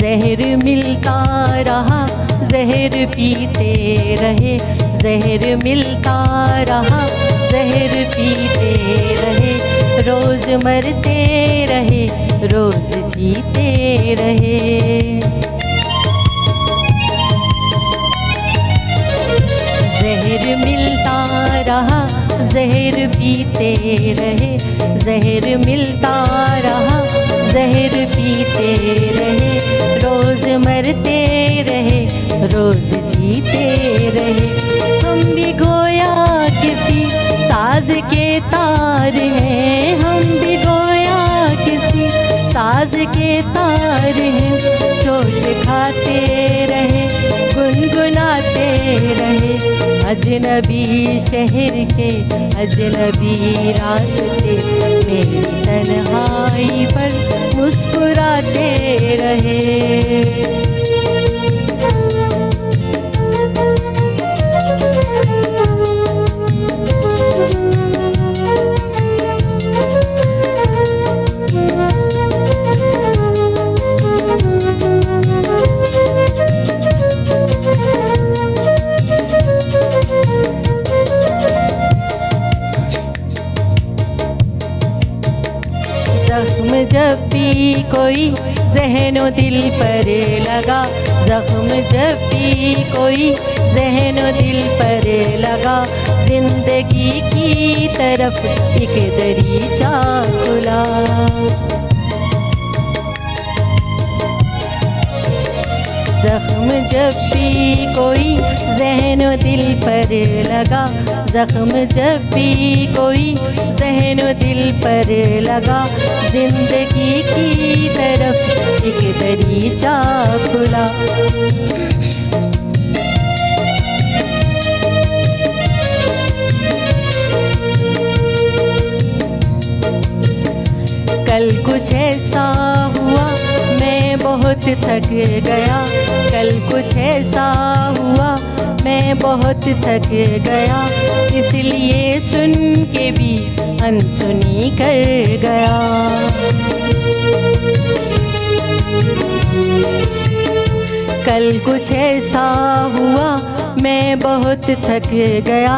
जहर मिलता रहा, जहर पीते रहे। जहर मिलता रहा, जहर पीते रहे। रोज मरते रहे, रोज जीते रहे। जहर मिलता रहा, जहर पीते रहे। जहर मिलता रहा, जहर पीते रहे। रोज मरते रहे, रोज जीते रहे। हम भी गोया किसी साज के तार हैं, हम भी गोया किसी साज के तार हैं। चोट खाते रहे, गुनगुनाते रहे। अजनबी शहर के अजनबी रास्ते मेरी तन्हाई पर मुस्कुराते रहे। जख्म जब भी कोई ज़हनो दिल पर लगा, जख्म जब भी कोई ज़हनो दिल पर लगा, ज़िंदगी की तरफ एक दरीचा खुला। जख्म जब भी कोई ज़हनो दिल पर लगा, जख्म जब भी कोई ज़हनो दिल पर लगा, ज़िंदगी की तरफ एक दरीचा खुला। कल कुछ ऐसा हुआ मैं बहुत थक गया, कल कुछ ऐसा हुआ मैं बहुत थक गया, इसलिए सुन के भी अनसुनी कर गया। कल कुछ ऐसा हुआ मैं बहुत थक गया,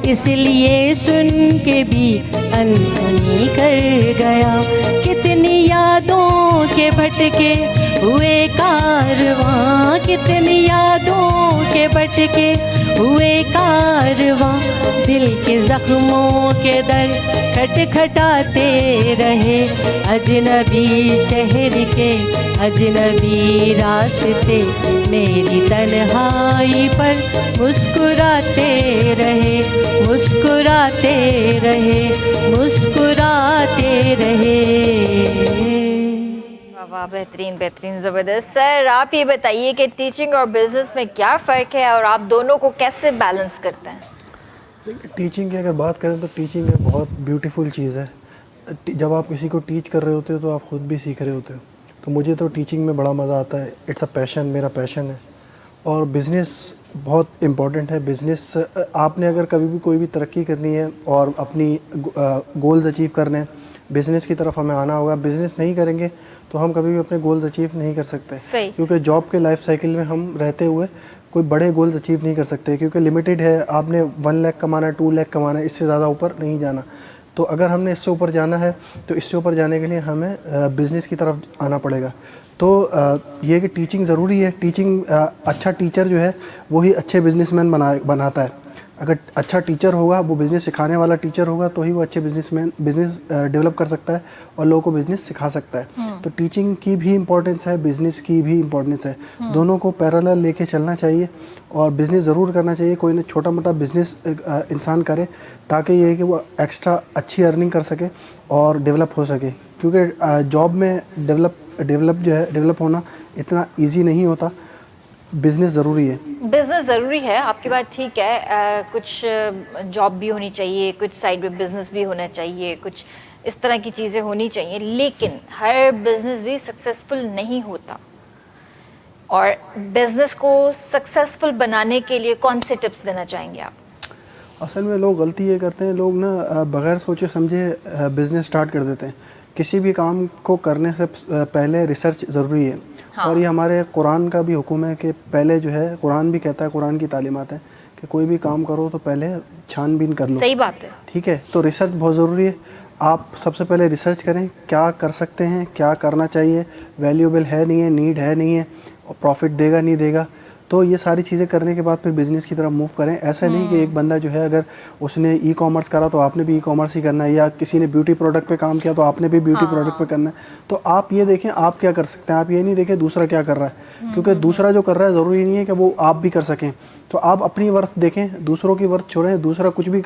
इसलिए सुन के भी अनसुनी कर गया। कितनी यादों के भटके हुए कारवां, कितनी यादों के भटके हुए कारवां, दिल के जख्मों के दर खटखटाते रहे। अजनबी शहर के अजनबी रास्ते मेरी तन्हाई पर मुस्कुराते रहे, मुस्कुराते रहे, मुस्कुराते रहे। वाह, बेहतरीन बेहतरीन, ज़बरदस्त। सर आप ये बताइए कि टीचिंग और बिजनेस में क्या फ़र्क है और आप दोनों को कैसे बैलेंस करते हैं? टीचिंग की अगर बात करें तो टीचिंग एक बहुत ब्यूटीफुल चीज़ है। जब आप किसी को टीच कर रहे होते हो तो आप ख़ुद भी सीख रहे होते हो। तो मुझे तो टीचिंग में बड़ा मज़ा आता है। इट्स अ पैशन, मेरा पैशन है। और बिज़नेस बहुत इम्पॉर्टेंट है। बिज़नेस आपने अगर कभी भी कोई भी तरक्की करनी है और अपनी गोल्स अचीव करने हैं, बिज़नेस की तरफ हमें आना होगा। बिज़नेस नहीं करेंगे तो हम कभी भी अपने गोल्स अचीव नहीं कर सकते, क्योंकि जॉब के लाइफ साइकिल में हम रहते हुए कोई बड़े गोल्स अचीव नहीं कर सकते, क्योंकि लिमिटेड है। आपने 1 लाख कमाना है, 2 लाख कमाना है, इससे ज़्यादा ऊपर नहीं जाना। तो अगर हमने इससे ऊपर जाना है तो इससे ऊपर जाने के लिए हमें बिज़नेस की तरफ आना पड़ेगा। तो ये कि टीचिंग ज़रूरी है। टीचिंग अच्छा टीचर जो है वही अच्छे बिजनेसमैन बनाता है। अगर अच्छा टीचर होगा, वो बिज़नेस सिखाने वाला टीचर होगा, तो ही वो अच्छे बिज़नेस डेवलप कर सकता है और लोगों को बिज़नेस सिखा सकता है। तो टीचिंग की भी इम्पोर्टेंस है, बिज़नेस की भी इम्पोर्टेंस है। दोनों को पैरेलल लेके चलना चाहिए और बिज़नेस ज़रूर करना चाहिए। कोई ना छोटा मोटा बिज़नेस इंसान करे, ताकि ये है कि वो एक्स्ट्रा अच्छी अर्निंग कर सके और डेवलप हो सके, क्योंकि जॉब में डेवलप होना इतना ईजी नहीं होता। बिज़नेस ज़रूरी है। बिज़नेस ज़रूरी है, आपकी बात ठीक है। कुछ जॉब भी होनी चाहिए, कुछ साइड में बिज़नेस भी होना चाहिए, कुछ इस तरह की चीज़ें होनी चाहिए, लेकिन हर बिज़नेस भी सक्सेसफुल नहीं होता। और बिज़नेस को सक्सेसफुल बनाने के लिए कौन से टिप्स देना चाहेंगे आप? असल में लोग गलती ये करते हैं, लोग ना बग़ैर सोचे समझे बिज़नेस स्टार्ट कर देते हैं। किसी भी काम को करने से पहले रिसर्च ज़रूरी है। हाँ। और ये हमारे कुरान का भी हुक्म है कि पहले जो है, कुरान भी कहता है, कुरान की तालीमात है कि कोई भी काम करो तो पहले छानबीन कर लो। सही बात है। ठीक है, तो रिसर्च बहुत ज़रूरी है। आप सबसे पहले रिसर्च करें, क्या कर सकते हैं, क्या करना चाहिए, वैल्यूएबल है नहीं है, नीड है नहीं है, और प्रॉफिट देगा नहीं देगा। तो ये सारी चीज़ें करने के बाद फिर बिज़नेस की तरफ मूव करें। ऐसा नहीं कि एक बंदा जो है, अगर उसने ई कॉमर्स करा तो आपने भी ई कॉमर्स ही करना है, या किसी ने ब्यूटी प्रोडक्ट पे काम किया तो आपने भी ब्यूटी प्रोडक्ट पे करना है। तो आप ये देखें आप क्या कर सकते हैं, आप ये नहीं देखें दूसरा क्या कर रहा है, क्योंकि दूसरा जो कर रहा है ज़रूरी नहीं है कि वो आप भी कर सकें। तो आप अपनी वर्थ देखें, दूसरों की वर्थ छोड़ें। दूसरा कुछ भी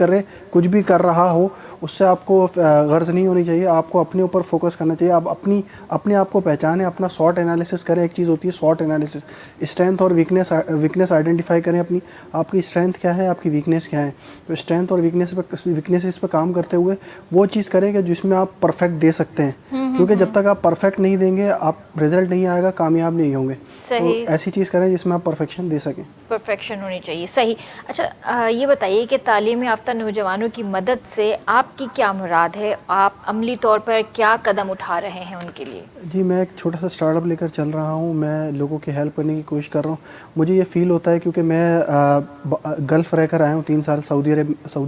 कर रहा हो, उससे आपको गर्ज नहीं होनी चाहिए। आपको अपने ऊपर फोकस करना चाहिए। आप अपने आप को पहचानें, अपना शॉर्ट एनालिसिस करें। एक चीज़ होती है शॉर्ट एनालिसिस, स्ट्रेंथ और वीकनेस वीकनेस आइडेंटिफाई करें अपनी, आपकी स्ट्रेंथ क्या है, आपकी वीकनेस क्या है। तो स्ट्रेंथ और वीकनेसेस पर काम करते हुए वो चीज़ करें कि जिसमें आप परफेक्ट दे सकते हैं, क्योंकि जब तक आप परफेक्ट नहीं देंगे आप रिजल्ट नहीं आएगा, कामयाब नहीं होंगे। तो ऐसी चीज़ करें जिसमें आप परफेक्शन दे सकें। परफेक्शन होनी चाहिए, सही। अच्छा ये बताइए कि तालीम याफ्ता नौजवानों की मदद से आपकी क्या मुराद है, आप अमली तौर पर क्या कदम उठा रहे हैं उनके लिए? जी, मैं एक छोटा सा स्टार्टअप लेकर चल रहा हूँ, मैं लोगों की हेल्प करने की कोशिश कर रहा हूँ। मुझे ये फ़ील होता है क्योंकि मैं गल्फ़ रहकर आया हूँ, 3 साल सऊदी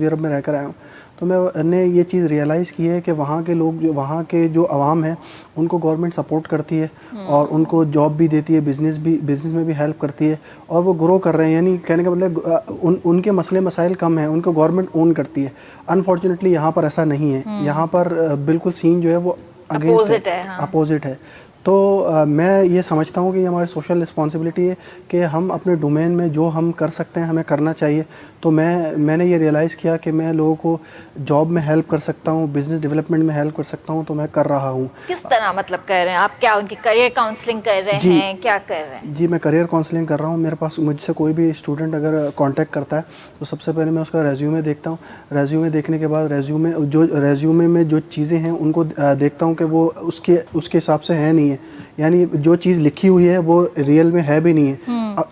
अरब में रहकर आया हूँ, तो मैंने ये चीज़ रियलाइज़ की है कि वहाँ के लोग, जो वहाँ के जो आवाम है, उनको गवर्नमेंट सपोर्ट करती है और उनको जॉब भी देती है, बिज़नेस में भी हेल्प करती है और वो ग्रो कर रहे हैं। यानी कहने का मतलब उनके मसले मसाइल कम हैं, उनको गवर्नमेंट ओन करती है। अनफॉर्चुनेटली यहाँ पर ऐसा नहीं है, यहाँ पर बिल्कुल सीन जो है वो अगेंस्ट है, अपोजिट है। तो मैं ये समझता हूँ कि ये हमारी सोशल रिस्पॉन्सिबिलिटी है कि हम अपने डोमेन में जो हम कर सकते हैं हमें करना चाहिए। तो मैंने ये रियलाइज़ किया कि मैं लोगों को जॉब में हेल्प कर सकता हूँ, बिज़नेस डेवलपमेंट में हेल्प कर सकता हूँ, तो मैं कर रहा हूँ। किस तरह मतलब कर रहे हैं आप? क्या उनकी करियर काउंसलिंग कर रहे हैं, क्या कर रहे हैं? जी, मैं करियर काउंसलिंग कर रहा हूँ। मेरे पास, मुझसे कोई भी स्टूडेंट अगर कांटेक्ट करता है तो सबसे पहले मैं उसका रेज्यूमे देखता हूँ। रेज्यूमे देखने के बाद रेज्यूमे में जो चीज़ें हैं उनको देखता हूँ कि वो उसके हिसाब से है नहीं है, यानी जो चीज़ लिखी हुई है वो रियल में है भी नहीं है।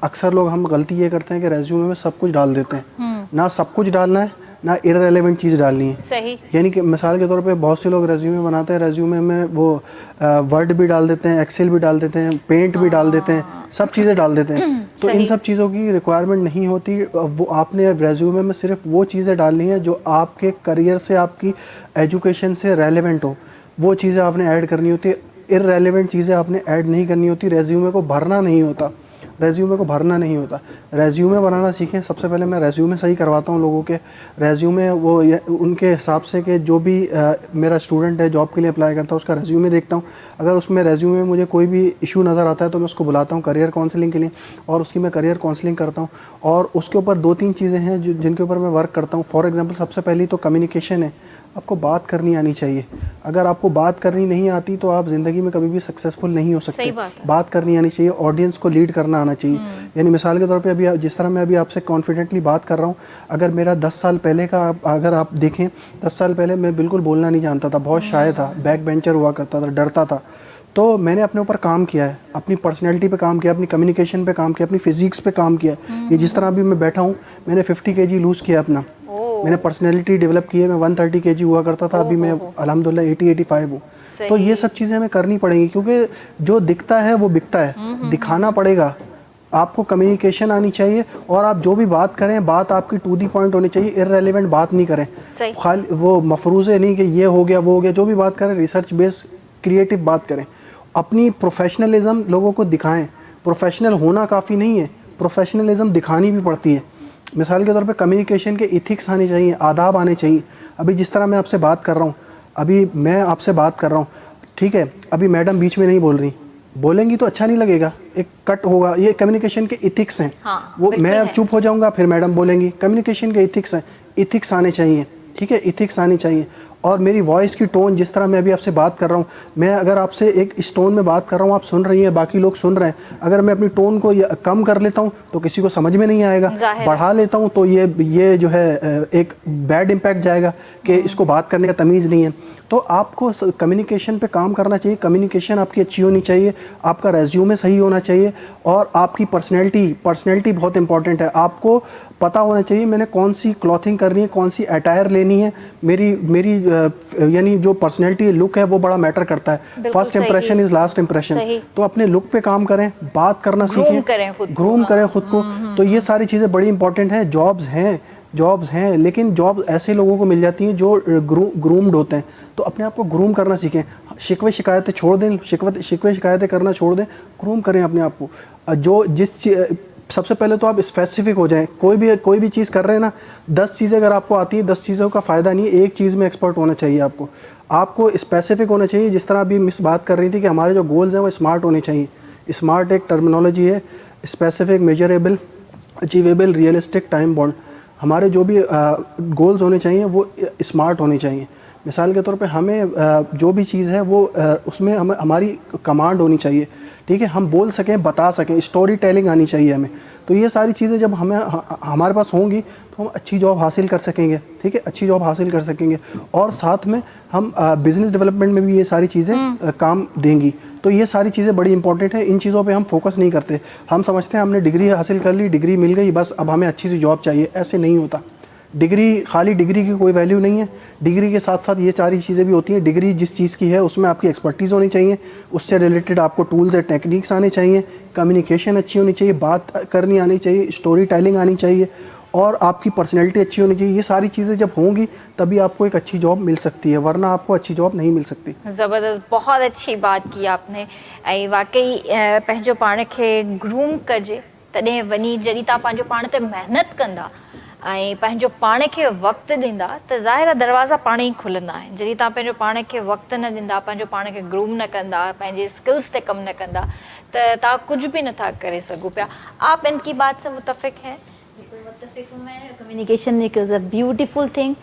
अक्सर लोग हम गलती ये करते हैं कि रेज्यूमे में सब कुछ डाल देते हैं। ना सब कुछ डालना है, ना इररेलेवेंट चीज़ डालनी है। सही। यानी कि मिसाल के तौर पे बहुत से लोग रेज्यूमे बनाते हैं, रेज्यूमे में वो वर्ड भी डाल देते हैं, एक्सेल भी डाल देते हैं, पेंट भी डाल देते हैं, सब चीज़ें डाल देते हैं। तो इन सब चीज़ों की रिक्वायरमेंट नहीं होती। वो आपने रेज्यूमे में सिर्फ वो चीज़ें डालनी है जो आपके करियर से, आपकी एजुकेशन से रेलेवेंट हो, वो चीज़ें आपने ऐड करनी होती है। इररेलेवेंट चीज़ें आपने ऐड नहीं करनी होती। रेज्यूमे को भरना नहीं होता, रेज्यूमे बनाना सीखें। सबसे पहले मैं रेज्यूमे सही करवाता हूँ लोगों के। रेज्यूमे वो उनके हिसाब से कि जो भी मेरा स्टूडेंट है जॉब के लिए अप्लाई करता है उसका रेज्यूमे देखता हूँ। अगर उसमें रेज्यूमे में मुझे कोई भी इशू नज़र आता है तो मैं उसको बुलाता हूँ करियर काउंसलिंग के लिए, और उसकी मैं करियर काउंसलिंग करता हूँ। और उसके ऊपर 2-3 चीज़ें हैं जिनके ऊपर मैं वर्क करता हूँ। फॉर एग्जांपल, सबसे पहली तो कम्युनिकेशन है। आपको बात करनी आनी चाहिए। अगर आपको बात करनी नहीं आती तो आप ज़िंदगी में कभी भी सक्सेसफुल नहीं हो सकते। बात करनी आनी चाहिए, ऑडियंस को लीड करना आना चाहिए। यानी मिसाल के तौर पे अभी जिस तरह मैं अभी आपसे कॉन्फिडेंटली बात कर रहा हूँ, अगर मेरा 10 साल पहले का अगर आप देखें, 10 साल पहले मैं बिल्कुल बोलना नहीं जानता था, बहुत शाय था, बैक बेंचर हुआ करता था, डरता था। तो मैंने अपने ऊपर काम किया है, अपनी पर्सनैलिटी पे काम किया, अपनी कम्युनिकेशन पे काम किया, अपनी फिजिक्स पे काम किया। ये जिस तरह अभी मैं बैठा हूँ, मैंने 50 kg लूज़ किया अपना। मैंने पर्सनैलिटी डेवलप की है। मैं 130 kg हुआ करता था, अभी मैं अल्हम्दुलिल्लाह 80-85 हूँ। तो ये सब चीज़ें हमें करनी पड़ेंगी, क्योंकि जो दिखता है वो बिकता है, दिखाना पड़ेगा। आपको कम्युनिकेशन आनी चाहिए और आप जो भी बात करें, बात आपकी टू दी पॉइंट होनी चाहिए, इररेलेवेंट बात नहीं करें। खाली वो मफरूज़े नहीं कि ये हो गया वो हो गया। जो भी बात करें रिसर्च बेस्ड, क्रिएटिव बात करें। अपनी प्रोफेशनलिज्म लोगों को दिखाएं। प्रोफेशनल होना काफ़ी नहीं है, प्रोफेशनलिज्म दिखानी भी पड़ती है। मिसाल के तौर पे कम्युनिकेशन के इथिक्स आने चाहिए, आदाब आने चाहिए। अभी जिस तरह मैं आपसे बात कर रहा हूँ, अभी मैं आपसे बात कर रहा हूँ, ठीक है, अभी मैडम बीच में नहीं बोल रही, बोलेंगी तो अच्छा नहीं लगेगा, एक कट होगा। ये कम्युनिकेशन के इथिक्स हैं। वो मैं अब चुप हो जाऊँगा, फिर मैडम बोलेंगी। कम्युनिकेशन के इथिक्स हैं, इथिक्स आने चाहिए, ठीक है, इथिक्स आनी चाहिए। और मेरी वॉइस की टोन, जिस तरह मैं अभी आपसे बात कर रहा हूँ, मैं अगर आपसे एक इस टोन में बात कर रहा हूँ, आप सुन रही हैं, बाकी लोग सुन रहे हैं, अगर मैं अपनी टोन को कम कर लेता हूँ तो किसी को समझ में नहीं आएगा। बढ़ा लेता हूँ तो ये जो है एक बैड इम्पैक्ट जाएगा कि इसको बात करने का तमीज़ नहीं है। तो आपको कम्युनिकेशन पे काम करना चाहिए। कम्युनिकेशन आपकी अच्छी होनी चाहिए, आपका रेज्यूमे सही होना चाहिए, और आपकी पर्सनैलिटी बहुत इंपॉर्टेंट है। आपको पता होना चाहिए मैंने कौन सी क्लॉथिंग करनी है, कौन सी अटायर लेनी है। मेरी यानी जो पर्सनैलिटी लुक है वो बड़ा मैटर करता है। First impression is last impression. तो अपने लुक पे काम करें, बात करना सीखें, ग्रूम करें खुद को। तो ये सारी चीज़ें बड़ी इंपॉर्टेंट हैं। जॉब्स हैं, लेकिन जॉब ऐसे लोगों को मिल जाती हैं जो ग्रूम्ड होते हैं। तो अपने आप को ग्रूम करना सीखें। शिकवे शिकायतें छोड़ दें, शिकवे शिकायतें करना छोड़ दें, ग्रूम करें अपने आप को। सबसे पहले तो आप स्पेसिफिक हो जाएं। कोई भी चीज़ कर रहे हैं ना, 10 चीज़ें अगर आपको आती हैं, 10 चीज़ों का फ़ायदा नहीं है, एक चीज़ में एक्सपर्ट होना चाहिए। आपको स्पेसिफिक होना चाहिए। जिस तरह अभी मिस बात कर रही थी कि हमारे जो गोल्स हैं वो स्मार्ट होने चाहिए। स्मार्ट एक टर्मिनोलॉजी है, specific, measurable, achievable, realistic, time bound. हमारे जो भी गोल्स होने चाहिए वो स्मार्ट होने चाहिए। मिसाल के तौर पे हमें जो भी चीज़ है वो उसमें हमारी कमांड होनी चाहिए, ठीक है, हम बोल सकें, बता सकें, स्टोरी टेलिंग आनी चाहिए हमें। तो ये सारी चीज़ें जब हमें हमारे पास होंगी तो हम अच्छी जॉब हासिल कर सकेंगे, ठीक है, अच्छी जॉब हासिल कर सकेंगे, और साथ में हम बिज़नेस डेवलपमेंट में भी ये सारी चीज़ें काम देंगी। तो ये सारी चीज़ें बड़ी इंपॉर्टेंट है, इन चीज़ों पे हम फोकस नहीं करते। हम समझते हैं हमने डिग्री हासिल कर ली, डिग्री मिल गई, बस अब हमें अच्छी सी जॉब चाहिए, ऐसे नहीं होता। खाली डिग्री की कोई वैल्यू नहीं है। डिग्री के साथ साथ ये सारी चीज़ें भी होती हैं। डिग्री जिस चीज़ की है उसमें आपकी एक्सपर्टीज़ होनी चाहिए, उससे रिलेटेड आपको टूल्स और टेक्निक्स आने चाहिए, कम्युनिकेशन अच्छी होनी चाहिए, बात करनी आनी चाहिए, स्टोरी टेलिंग आनी चाहिए, और आपकी पर्सनैलिटी अच्छी होनी चाहिए। ये सारी चीज़ें जब होंगी तभी आपको एक अच्छी जॉब मिल सकती है, वरना आपको अच्छी जॉब नहीं मिल सकती। ज़बरदस्त, बहुत अच्छी बात की आपने। ऐं वाकई पंहिंजो पाण खे ग्रूम कजे तॾहिं वञी जॾहिं तव्हां पंहिंजो पाण ते महिनत कंदा ऐं पंहिंजो पाण खे वक़्तु ॾींदा त ज़ाहिर आहे दरवाज़ा पाण ई खुलंदा आहिनि। जॾहिं तव्हां पंहिंजो पाण खे वक़्तु न ॾींदा, पंहिंजो पाण खे ग्रूम न कंदा, पंहिंजे स्किल्स ते कमु न कंदा त तव्हां कुझु बि नथा करे सघो पिया। आप इनकी बात से मुतफ़िक़ हैं? कम्युनिकेशन एक इज़ अ ब्यूटीफुल थिंग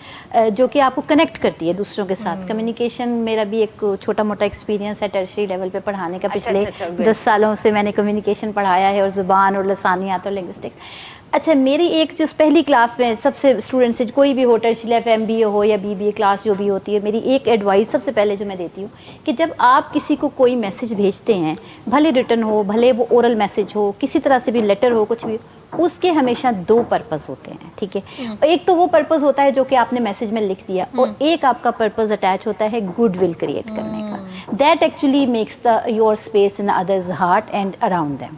जो कि आपको कनेक्ट करती है दूसरों के साथ। कम्युनिकेशन मेरा भी एक छोटा मोटा एक्सपीरियंस है टर्शरी लेवल पे पढ़ाने का। पिछले 10 सालों से मैंने कम्युनिकेशन पढ़ाया है, और ज़ुबान और लसानियात और लिंग्विस्टिक। अच्छा, मेरी एक जो पहली क्लास में सबसे स्टूडेंट से कोई भी हो, टर्शरी लेवल MBA हो या BBA क्लास जो भी होती है, मेरी एक एडवाइस सबसे पहले जो मैं देती हूँ कि जब आप किसी को कोई मैसेज भेजते हैं, भले रिटर्न हो, भले वो ओरल मैसेज हो, किसी तरह से भी लेटर हो, कुछ भी, उसके हमेशा 2 पर्पस होते हैं, ठीक है। एक तो वो पर्पस होता है जो कि आपने मैसेज में लिख दिया, और एक आपका पर्पस अटैच होता है गुडविल क्रिएट करने का। That actually makes the your space in others heart and around them.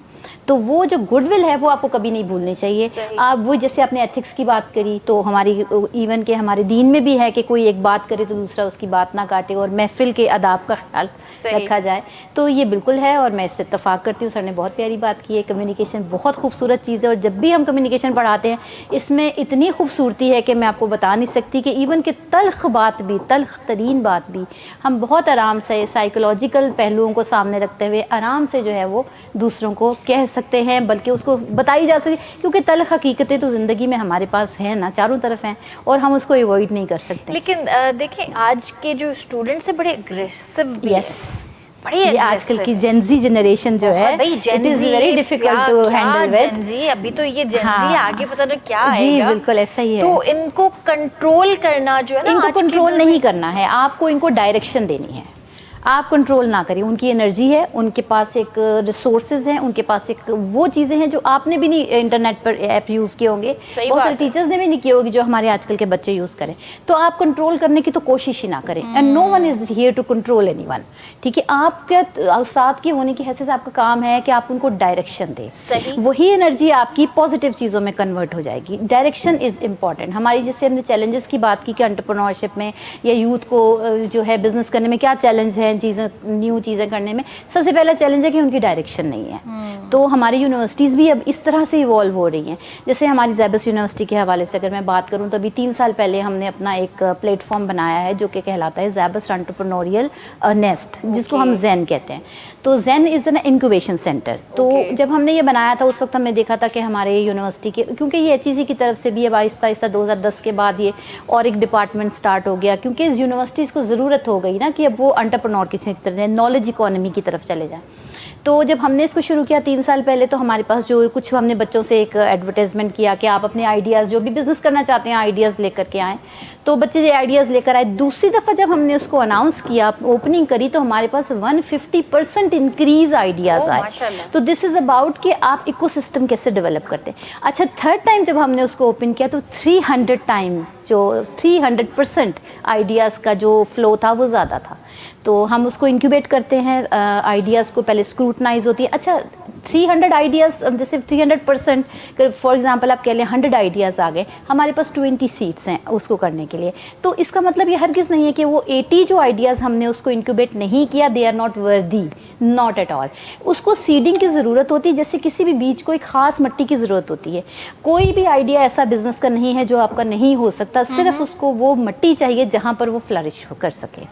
तो वो जो गुडविल है वो आपको कभी नहीं भूलनी चाहिए। आप वो, जैसे आपने एथिक्स की बात करी, तो हमारी इवन के हमारे दीन में भी है कि कोई एक बात करे तो दूसरा उसकी बात ना काटे, और महफिल के अदाब का ख्याल रखा जाए। तो ये बिल्कुल है, और मैं इससे इत्तफाक करती हूँ। सर ने बहुत प्यारी बात की है, कम्युनिकेशन बहुत खूबसूरत चीज़ है, और जब भी हम कम्युनिकेशन पढ़ाते हैं इसमें इतनी खूबसूरती है कि मैं आपको बता नहीं सकती कि इवन कि तल्ख बात भी, तल्ख तरीन बात भी हम बहुत आराम से साइकोलॉजिकल पहलुओं को सामने रखते हुए आराम से जो है वो दूसरों को कह सकते हैं, बल्कि उसको बताई जा सके, क्योंकि तल्ख हकीकतें तो ज़िंदगी में हमारे पास हैं ना, चारों तरफ हैं, और हम उसको अवॉइड नहीं कर सकते। लेकिन देखें आज के जो स्टूडेंट्स हैं बड़े अग्रेसिव भी यस, बड़ी ये आजकल की जेनजी जनरेशन जो है, it is very difficult to handle with. Gen Z अभी तो ये जेनजी आगे पता नहीं क्या जी आएगा। बिल्कुल ऐसा ही है। तो इनको कंट्रोल करना जो है ना, इनको कंट्रोल नहीं करना है, आपको इनको डायरेक्शन देनी है। आप कंट्रोल ना करिए, उनकी एनर्जी है, उनके पास एक रिसोर्सेज हैं, उनके पास एक वो चीज़ें हैं जो आपने भी नहीं इंटरनेट पर ऐप यूज़ किए होंगे, बहुत सारे टीचर्स ने भी नहीं किए होगी जो हमारे आजकल के बच्चे यूज़ करें। तो आप कंट्रोल करने की तो कोशिश ही ना करें, and no one is here to control anyone, ठीक है। आपके उस्ताद के होने की हैसियत से आपका काम है कि आप उनको डायरेक्शन दें। सही, वही एनर्जी आपकी पॉजिटिव चीज़ों में कन्वर्ट हो जाएगी। Direction is important. हमारी जैसे हमने चैलेंजेस की बात की कि एंटरप्रेन्योरशिप में या यूथ को जो है बिजनेस करने में क्या चैलेंज है, चीज़ें न्यू चीज़ें करने में, सबसे पहला चैलेंज है कि उनकी डायरेक्शन नहीं है। तो हमारी यूनिवर्सिटीज़ भी अब इस तरह से इवॉल्व हो रही हैं। जैसे हमारी ज़ैबस यूनिवर्सिटी के हवाले से अगर मैं बात करूं तो अभी 3 साल पहले हमने अपना एक प्लेटफॉर्म बनाया है जो कि कहलाता है ज़ैबस एंटरप्रेन्योरियल नेस्ट, जिसको हम जैन कहते हैं। तो Jain is an incubation centre. तो जब हमने ये बनाया था उस वक्त हमने देखा था कि हमारे यूनिवर्सिटी के, क्योंकि ये HEC की तरफ से भी अब आहिस्ता आहिस्ता 2010 के बाद ये और एक डिपार्टमेंट स्टार्ट हो गया, क्योंकि यूनिवर्सिटीज़ को ज़रूरत हो गई ना कि अब वो एंटरप्रेन्योर की तरह नॉलेज इकोनॉमी की तरफ चले जाएँ। तो जब हमने इसको शुरू किया 3 साल पहले, तो हमारे पास जो कुछ हमने बच्चों से एक एडवर्टाइजमेंट किया कि आप अपने आइडियाज़, जो भी बिज़नेस करना चाहते हैं, आइडियाज़ लेकर के आएँ। तो बच्चे ये आइडियाज़ लेकर आए। दूसरी दफ़ा जब हमने उसको अनाउंस किया, ओपनिंग करी, तो हमारे पास 150% इंक्रीज़ आइडियाज़ आए। तो दिस इज़ अबाउट कि आप इकोसिस्टम कैसे डेवलप करते हैं। अच्छा, थर्ड टाइम जब हमने उसको ओपन किया तो 300% आइडियाज़ का जो फ्लो था वो ज़्यादा था। तो हम उसको इंक्यूबेट करते हैं, आइडियाज़ को पहले स्क्रूटनाइज होती है। अच्छा, 300 आइडियाज़, जैसे 300%, फॉर एग्जांपल आप कह लें 100 आइडियाज़ आ गए, हमारे पास 20 सीट्स हैं उसको करने के लिए। तो इसका मतलब ये हरगिज़ नहीं है कि वो 80 जो आइडियाज़ हमने उसको इंक्यूबेट नहीं किया, they are not worthy, not at all. उसको सीडिंग की ज़रूरत होती है, जैसे किसी भी बीज को एक ख़ास मिट्टी की ज़रूरत होती है। कोई भी आइडिया ऐसा बिजनेस का नहीं है जो आपका नहीं हो सकता, सिर्फ उसको वो मिट्टी चाहिए जहाँ पर वो फ्लरिश कर सके।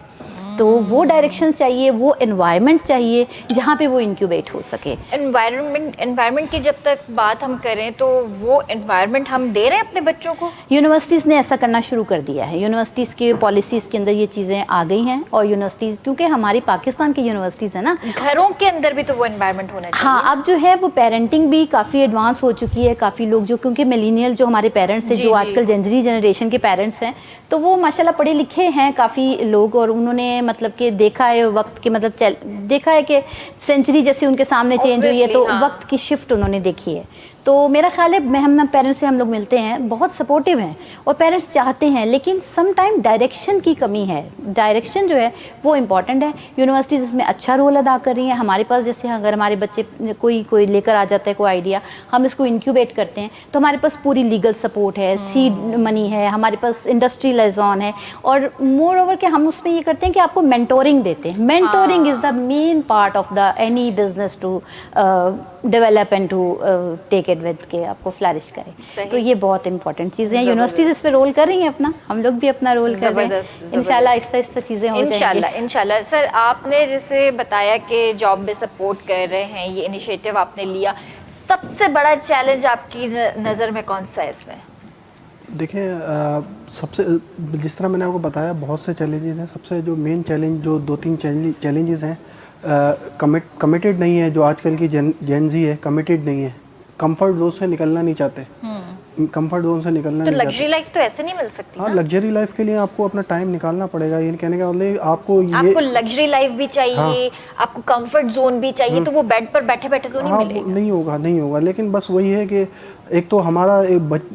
तो वो डायरेक्शन चाहिए, वो एनवायरनमेंट चाहिए जहाँ पे वो इंक्यूबेट हो सके। एनवायरनमेंट की जब तक बात हम करें तो वो एनवायरनमेंट हम दे रहे हैं अपने बच्चों को। यूनिवर्सिटीज़ ने ऐसा करना शुरू कर दिया है, यूनिवर्सिटीज़ के पॉलिसीज़ के अंदर ये चीज़ें आ गई हैं, और यूनिवर्सिटीज़, क्योंकि हमारी पाकिस्तान की यूनिवर्सिटीज़ है ना, घरों के अंदर भी तो वो एनवायरनमेंट होना चाहिए। हाँ, अब जो है वो पेरेंटिंग भी काफ़ी एडवांस हो चुकी है। काफ़ी लोग जो, क्योंकि मिलीनियल जो हमारे पेरेंट्स हैं, जी, जो जी। आजकल जेनजी जनरेशन के पेरेंट्स हैं, तो वो माशाल्लाह पढ़े लिखे हैं काफ़ी लोग, और उन्होंने मतलब कि देखा है वक्त के, मतलब देखा है कि सेंचुरी जैसे उनके सामने चेंज हुई है, तो Obviously, हाँ। वक्त की शिफ्ट उन्होंने देखी है। तो मेरा ख्याल है, मैं हम पेरेंट्स से हम लोग मिलते हैं, बहुत सपोर्टिव हैं और पेरेंट्स चाहते हैं, लेकिन सम टाइम डायरेक्शन की कमी है। डायरेक्शन जो है वो इम्पॉर्टेंट है। यूनिवर्सिटीज़ इसमें अच्छा रोल अदा कर रही हैं। हमारे पास जैसे अगर हमारे बच्चे कोई लेकर आ जाता है कोई आइडिया, हम इसको इंक्यूबेट करते हैं, तो हमारे पास पूरी लीगल सपोर्ट है, सीड मनी है, हमारे पास इंडस्ट्री लाइजॉन है, और मोर ओवर के हम उसमें ये करते हैं कि आपको मेंटोरिंग देते हैं। Mentoring is the main part of the any business to develop and to take it with के आपको फ्लरिश सही। करें। तो ये बहुत इंपॉर्टेंट चीज़ें हैं। यूनिवर्सिटीज़ इस पे रोल कर रही हैं अपना, हम लोग भी अपना रोल कर रहे हैं। जबरदस्त, इंशाल्लाह आहिस्ता आहिस्ता चीज़ें हो जाएंगी। इंशाल्लाह। सर, आपने जैसे बताया कि जॉब में सपोर्ट कर रहे हैं, ये इनिशिएटिव आपने लिया, सबसे बड़ा चैलेंज आपकी नज़र में कौन सा है इसमें? देखिए, सबसे, जिस तरह मैंने आपको बताया, बहुत से चैलेंजेस हैं। सबसे जो मेन चैलेंज, जो 2-3 चैलेंजेस हैं, कमिटेड नहीं है। जो आजकल की जेन ज़ी है, कमिटेड नहीं है, कंफर्ट जोन से निकलना नहीं चाहते। कंफर्ट जोन से निकलना तो नहीं लग्जरी लाइफ तो ऐसे नहीं मिल सकती हाँ, ना? लग्जरी लाइफ के लिए आपको अपना टाइम निकालना पड़ेगा। ये कहने का मतलब आपको आपको लग्जरी लाइफ भी चाहिए, आपको कंफर्ट जोन भी चाहिए, तो वो बेड पर बैठे बैठे तो नहीं हाँ, मिलेगा। नहीं होगा। लेकिन बस वही है कि एक तो हमारा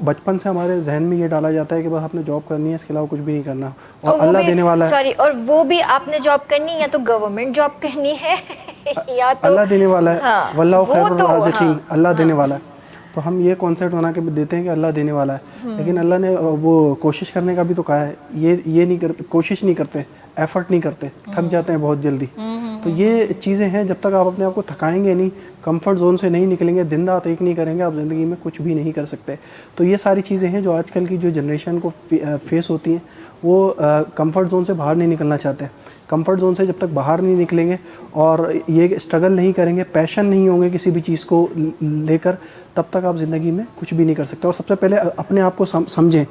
बचपन से हमारे जहन में ये डाला जाता है कि बस आपने जॉब करनी है, इसके अलावा कुछ भी नहीं करना, और अल्लाह देने वाला है। सॉरी, और वो भी आपने जॉब करनी है या तो गवर्नमेंट जॉब करनी है या तो अल्लाह देने वाला है। हाँ, वल्लाहु वो खैरुर तो, राज़िकीन, हाँ, अल्लाह देने वाला है। तो हम ये कॉन्सेप्ट बना के देते हैं कि अल्लाह देने वाला है, लेकिन अल्लाह ने वो कोशिश करने का भी तो कहा है। ये नहीं करते, कोशिश नहीं करते, एफर्ट नहीं करते, थक जाते हैं बहुत जल्दी। तो ये चीज़ें हैं, जब तक आप अपने आप को थकाएंगे नहीं, कंफर्ट जोन से नहीं निकलेंगे, दिन रात एक नहीं करेंगे, आप ज़िंदगी में कुछ भी नहीं कर सकते। तो ये सारी चीज़ें हैं जो आजकल की जो जनरेशन को फेस होती हैं। वो कंफर्ट जोन से बाहर नहीं निकलना चाहते। कंफर्ट जोन से जब तक बाहर नहीं निकलेंगे और ये स्ट्रगल नहीं करेंगे, पैशन नहीं होंगे किसी भी चीज़ को लेकर, तब तक आप ज़िंदगी में कुछ भी नहीं कर सकते। और सबसे पहले अपने आप को समझें,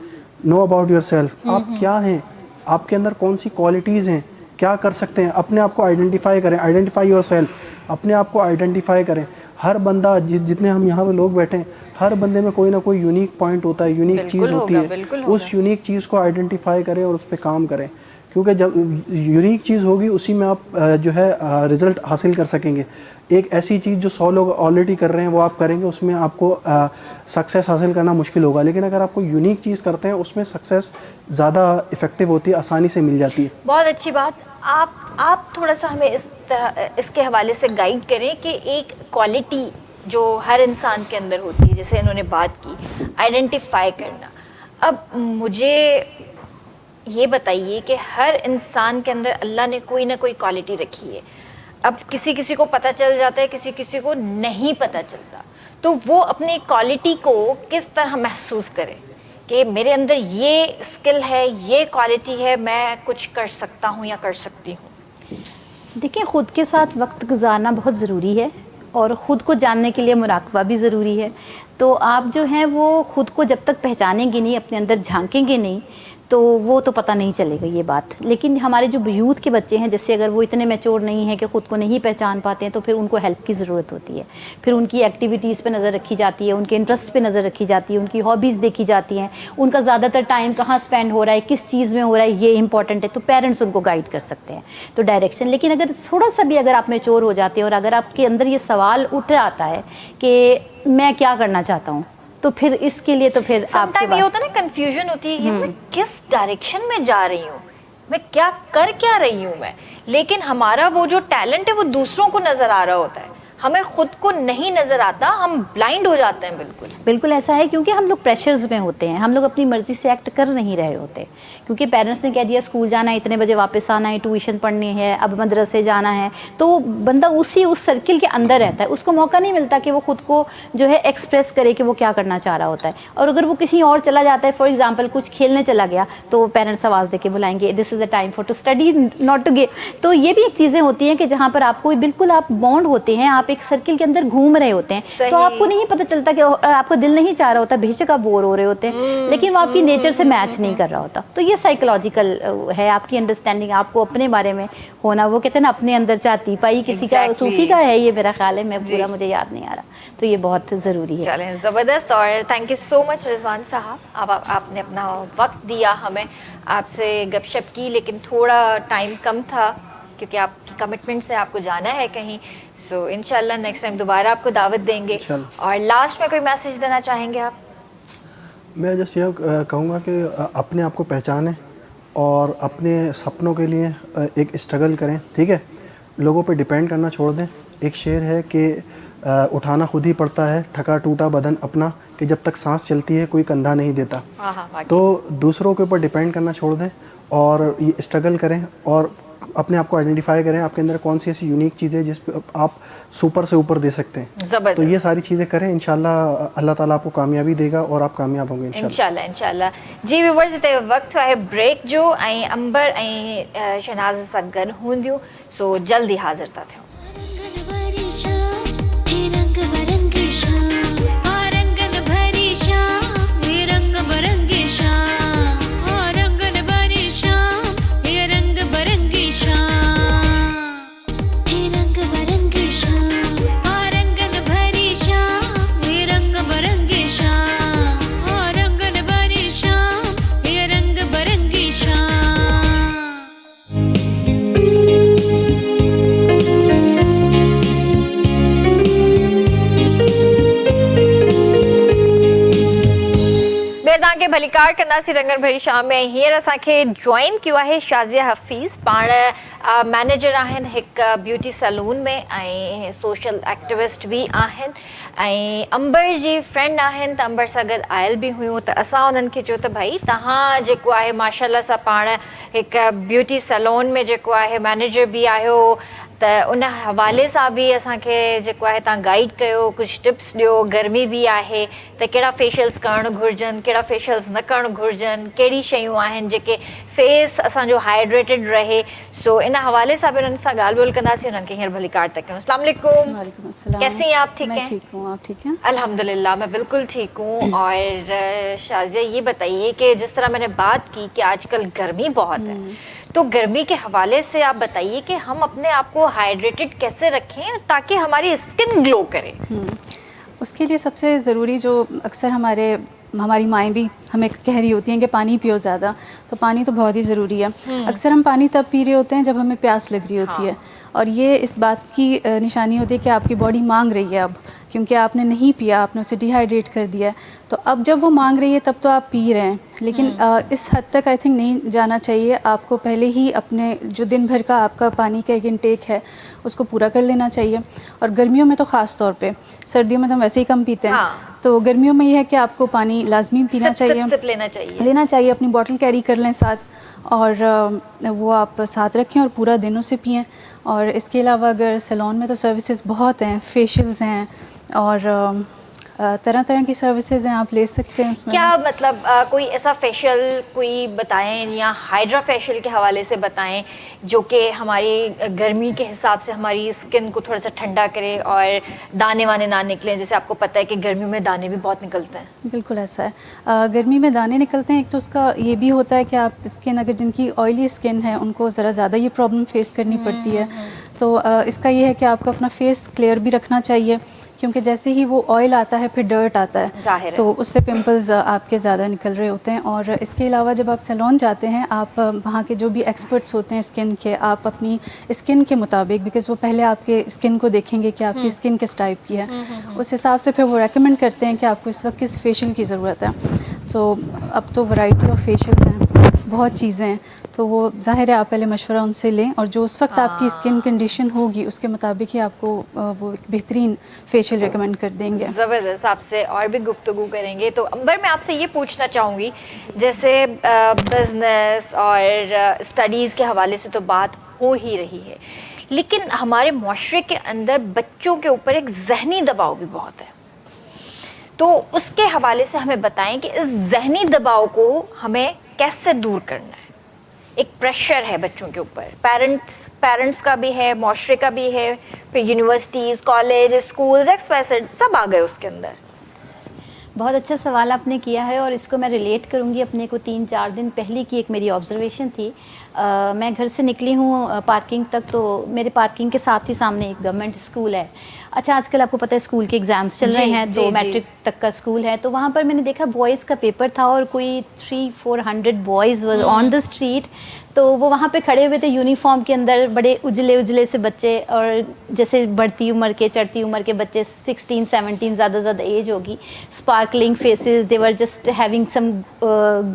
नो अबाउट योर सेल्फ। आप क्या हैं, आपके अंदर कौन सी क्वालिटीज़ हैं, क्या कर सकते हैं, अपने आप को आइडेंटिफाई करें। आइडेंटिफाई योर सेल्फ, अपने आप को आइडेंटिफाई करें। हर बंदा, जितने हम यहाँ पे लोग बैठे हैं, हर बंदे में कोई ना कोई यूनिक पॉइंट होता है, यूनिक चीज़ होती है। उस यूनिक चीज़ को आइडेंटिफाई करें और उस पर काम करें, क्योंकि जब यूनिक चीज़ होगी उसी में आप जो है रिज़ल्ट हासिल कर सकेंगे। एक ऐसी चीज़ जो 100 लोग ऑलरेडी कर रहे हैं वो आप करेंगे, उसमें आपको सक्सेस हासिल करना मुश्किल होगा। लेकिन अगर आप कोई यूनिक चीज़ करते हैं, उसमें सक्सेस ज़्यादा इफ़ेक्टिव होती है, आसानी से मिल जाती है। बहुत अच्छी बात। आप थोड़ा सा हमें इस तरह इसके हवाले से गाइड करें कि एक क्वालिटी जो हर इंसान के अंदर होती है, जैसे इन्होंने बात की आइडेंटिफाई करना। अब मुझे ये बताइए कि हर इंसान के अंदर अल्लाह ने कोई ना कोई क्वालिटी रखी है। अब किसी किसी को पता चल जाता है, किसी किसी को नहीं पता चलता, तो वो अपनी क्वालिटी को किस तरह महसूस करे कि मेरे अंदर ये स्किल है, ये क्वालिटी है, मैं कुछ कर सकता हूँ या कर सकती हूँ। देखिए, ख़ुद के साथ वक्त गुजारना बहुत ज़रूरी है, और ख़ुद को जानने के लिए मुराकबा भी ज़रूरी है। तो आप जो हैं वो ख़ुद को जब तक पहचानेंगे नहीं, अपने अंदर झांकेंगे नहीं, तो वो तो पता नहीं चलेगा ये बात। लेकिन हमारे जो यूथ के बच्चे हैं, जैसे अगर वो इतने मैच्योर नहीं है कि ख़ुद को नहीं पहचान पाते हैं, तो फिर उनको हेल्प की ज़रूरत होती है। फिर उनकी एक्टिविटीज़ पे नज़र रखी जाती है, उनके इंटरेस्ट पे नज़र रखी जाती है, उनकी हॉबीज़ देखी जाती हैं, उनका ज़्यादातर टाइम कहाँ स्पेंड हो रहा है, किस चीज़ में हो रहा है, ये इंपॉर्टेंट है। तो पेरेंट्स उनको गाइड कर सकते हैं, तो डायरेक्शन। लेकिन अगर थोड़ा सा भी अगर आप मैच्योर हो जाते हैं और अगर आपके अंदर ये सवाल उठ आता है कि मैं क्या करना चाहता हूँ, तो फिर इसके लिए तो फिर आपके ये होता है ना, कंफ्यूजन होती है कि मैं किस डायरेक्शन में जा रही हूँ, मैं क्या रही हूँ मैं। लेकिन हमारा वो जो टैलेंट है वो दूसरों को नजर आ रहा होता है, हमें खुद को नहीं नज़र आता, हम ब्लाइंड हो जाते हैं। बिल्कुल बिल्कुल ऐसा है, क्योंकि हम लोग प्रेशर्स में होते हैं, हम लोग अपनी मर्ज़ी से एक्ट कर नहीं रहे होते, क्योंकि पेरेंट्स ने कह दिया स्कूल जाना है, इतने बजे वापस आना है, ट्यूशन पढ़नी है, अब मदरसे जाना है, तो बंदा उस सर्किल के अंदर रहता है, उसको मौका नहीं मिलता कि वो खुद को जो है एक्सप्रेस करे कि वो क्या करना चाह रहा होता है। और अगर वो किसी और चला जाता है, फॉर एग्जाम्पल कुछ खेलने चला गया, तो पेरेंट्स आवाज़ दे के बुलाएंगे, this is the time for to study not to game. तो ये भी एक चीज़ें होती हैं कि जहाँ पर आपको बिल्कुल आप बॉन्ड होते हैं, आप एक सर्किल के अंदर घूम रहे होते हैं, तो आपको नहीं पता चलता कि आपका दिल नहीं चाह रहा होता, बेशक आप बोर हो रहे होते हैं, लेकिन वो आपकी नेचर से मैच नहीं कर रहा होता। तो ये साइकोलॉजिकल है, आपकी अंडरस्टैंडिंग, आपको अपने बारे में होना। वो कहते हैं ना, अपने अंदर चाहती पाई, किसी का सूफी का है ये, मेरा ख्याल है, मैं पूरा मुझे याद नहीं आ रहा। तो ये बहुत ज़रूरी है। चलें, ज़बरदस्त। और thank you so much Rizwan साहब, अब आपने अपना वक्त दिया हमें, आपसे गपशप की, लेकिन थोड़ा टाइम कम था क्योंकि आपकी कमिटमेंट से आपको जाना है कहीं। सो इंशाल्लाह नेक्स्ट टाइम दोबारा आपको दावत देंगे। और लास्ट में कोई मैसेज देना चाहेंगे आप? मैं जस्ट ये कहूँगा कि अपने आप को पहचानें और अपने सपनों के लिए एक स्ट्रगल करें, ठीक है? लोगों पे डिपेंड करना छोड़ दें। एक शेर है कि उठाना खुद ही पड़ता है थका टूटा बदन अपना, कि जब तक सांस चलती है कोई कंधा नहीं देता। तो दूसरों के ऊपर डिपेंड करना छोड़ दें और ये स्ट्रगल करें और अपने आप को आइडेंटिफाई करें, आपके अंदर कौन सी ऐसी यूनिक चीज़ है जिस पे आप सुपर से ऊपर दे सकते हैं। तो ये सारी चीज़ें करें, इंशाल्लाह अल्लाह ताला आपको कामयाबी देगा और आप कामयाब होंगे इंशाल्लाह। इंशाल्लाह। जी व्यूअर्स, हिते वक्त है ब्रेक जो, ऐं अंबर ऐं शहनाज सां गॾु हूंदियूं, सो जल्दी हाज़िर था थियूं। के भलीकार कंदासीं रंगन भरी शाम में। हींअर असांखे जॉइन कियो आहे शाज़िया हफ़ीज़, पाण मैनेजर आहिनि हिकु ब्यूटी सैलून में ऐं सोशल एक्टिविस्ट बि आहिनि ऐं अंबर जी फ्रेंड आहिनि, त अंबर सां गॾु आयल बि हुयूं। त असां उन्हनि खे चयो त भई तव्हां जेको आहे माशाल्लाह सां पाण हिकु ब्यूटी सैलून में जेको आहे मैनेजर बि आहियो, त उन हवाले सां बि असांखे जेको आहे तव्हां गाइड कयो, कुझु टिप्स ॾियो। गर्मी बि आहे त कहिड़ा फेशियल्स करणु घुरिजनि, कहिड़ा फेशियल्स न करणु घुरिजनि, कहिड़ी शयूं आहिनि जेके फेस असांजो हाइड्रेटेड रहे। सो इन हवाले सां बि उन्हनि सां ॻाल्हि ॿोल कंदासीं। उन्हनि खे हींअर भलीकार तक कयूं। अस्सलाम वालेकुम। वालेकुम अस्सलाम। कैसी हैं आप? ठीक हैं? मैं ठीक हूँ, आप ठीक हैं? अल्हम्दुलिल्लाह मैं बिल्कुल ठीक हूँ। और शाज़िया ये बताइए कि जिस तरह मैंने बात की कि आजकल गर्मी बहुत है, तो गर्मी के हवाले से आप बताइए कि हम अपने आप को हाइड्रेटेड कैसे रखें ताकि हमारी स्किन ग्लो करे। उसके लिए सबसे ज़रूरी जो अक्सर हमारी माएँ भी हमें कह रही होती हैं कि पानी पियो ज़्यादा, तो पानी तो बहुत ही ज़रूरी है। अक्सर हम पानी तब पी रहे होते हैं जब हमें प्यास लग रही होती है, और ये इस बात की निशानी होती है कि आपकी बॉडी मांग रही है अब, क्योंकि आपने नहीं पिया, आपने उसे डिहाइड्रेट कर दिया है। तो अब जब वो मांग रही है तब तो आप पी रहे हैं, लेकिन इस हद तक आई थिंक नहीं जाना चाहिए। आपको पहले ही अपने जो दिन भर का आपका पानी का एक इंटेक है उसको पूरा कर लेना चाहिए। और गर्मियों में तो ख़ास तौर पे, सर्दियों में तो हम वैसे ही कम पीते हैं, तो गर्मियों में ये है कि आपको पानी लाजमी पीना चाहिए, लेना चाहिए। अपनी बॉटल कैरी कर लें साथ, और वो आप साथ रखें और पूरा दिन उसे पिएँ। और इसके अलावा अगर सैलून में तो सर्विसेज बहुत हैं, फेशियल्स हैं और तरह तरह की सर्विसेज हैं, आप ले सकते हैं उसमें। क्या मतलब कोई ऐसा फेशियल कोई बताएं या हाइड्रा फेशियल के हवाले से बताएं जो कि हमारी गर्मी के हिसाब से हमारी स्किन को थोड़ा सा ठंडा करे और दाने वाने ना निकलें? जैसे आपको पता है कि गर्मियों में दाने भी बहुत निकलते हैं। बिल्कुल ऐसा है, गर्मी में दाने निकलते हैं। एक तो उसका ये भी होता है कि आप स्किन, अगर जिनकी ऑयली स्किन है उनको ज़रा ज़्यादा ये प्रॉब्लम फेस करनी पड़ती है। तो इसका ये है कि आपको अपना फेस क्लियर भी रखना चाहिए, क्योंकि जैसे ही वो ऑयल आता है फिर डर्ट आता है, तो उससे पिंपल्स आपके ज़्यादा निकल रहे होते हैं। और इसके अलावा जब आप सैलून जाते हैं, आप वहाँ के जो भी एक्सपर्ट्स होते हैं स्किन के, आप अपनी स्किन के मुताबिक, बिकॉज़ वो पहले आपके स्किन को देखेंगे कि आपकी स्किन किस टाइप की है, उस हिसाब से फिर वो रेकमेंड करते हैं कि आपको इस वक्त किस फेशियल की ज़रूरत है। तो अब तो वैरायटी ऑफ फेशियल्स हैं, बहुत चीज़ें हैं, तो वो ज़ाहिर है आप पहले मशवरा उनसे लें और जो उस वक्त आपकी स्किन कंडीशन होगी उसके मुताबिक ही आपको वो एक बेहतरीन फेशियल रिकमेंड कर देंगे। ज़बरदस्त, आपसे और भी गुफ्तगू करेंगे। तो अंबर, मैं आपसे ये पूछना चाहूँगी, जैसे बिज़नेस और स्टडीज़ के हवाले से तो बात हो ही रही है, लेकिन हमारे माशरे के अंदर बच्चों के ऊपर एक ज़हनी दबाव भी बहुत है, तो उसके हवाले से हमें बताएं कि इस ज़हनी दबाव को हमें कैसे दूर करना है। एक प्रेशर है बच्चों के ऊपर, पेरेंट्स का भी है, माशरे का भी है, फिर यूनिवर्सिटीज़, कॉलेज, स्कूल्स, एक्सपेक्टेड सब आ गए उसके अंदर। बहुत अच्छा सवाल आपने किया है और इसको मैं रिलेट करूंगी अपने को 3-4 दिन पहले की एक मेरी ऑब्जर्वेशन थी। मैं घर से निकली हूँ पार्किंग तक, तो मेरे पार्किंग के साथ ही सामने एक गवर्नमेंट स्कूल है। अच्छा, आजकल आपको पता है स्कूल के एग्ज़ाम्स चल रहे हैं, तो मैट्रिक तक का स्कूल है, तो वहाँ पर मैंने देखा बॉयज़ का पेपर था और कोई 300-400 boys was on the street. तो वो वहाँ पे खड़े हुए थे यूनिफॉर्म के अंदर, बड़े उजले उजले से बच्चे, और जैसे बढ़ती उम्र के चढ़ती उम्र के बच्चे, 16-17 ज़्यादा एज होगी, sparkling faces, they were just having some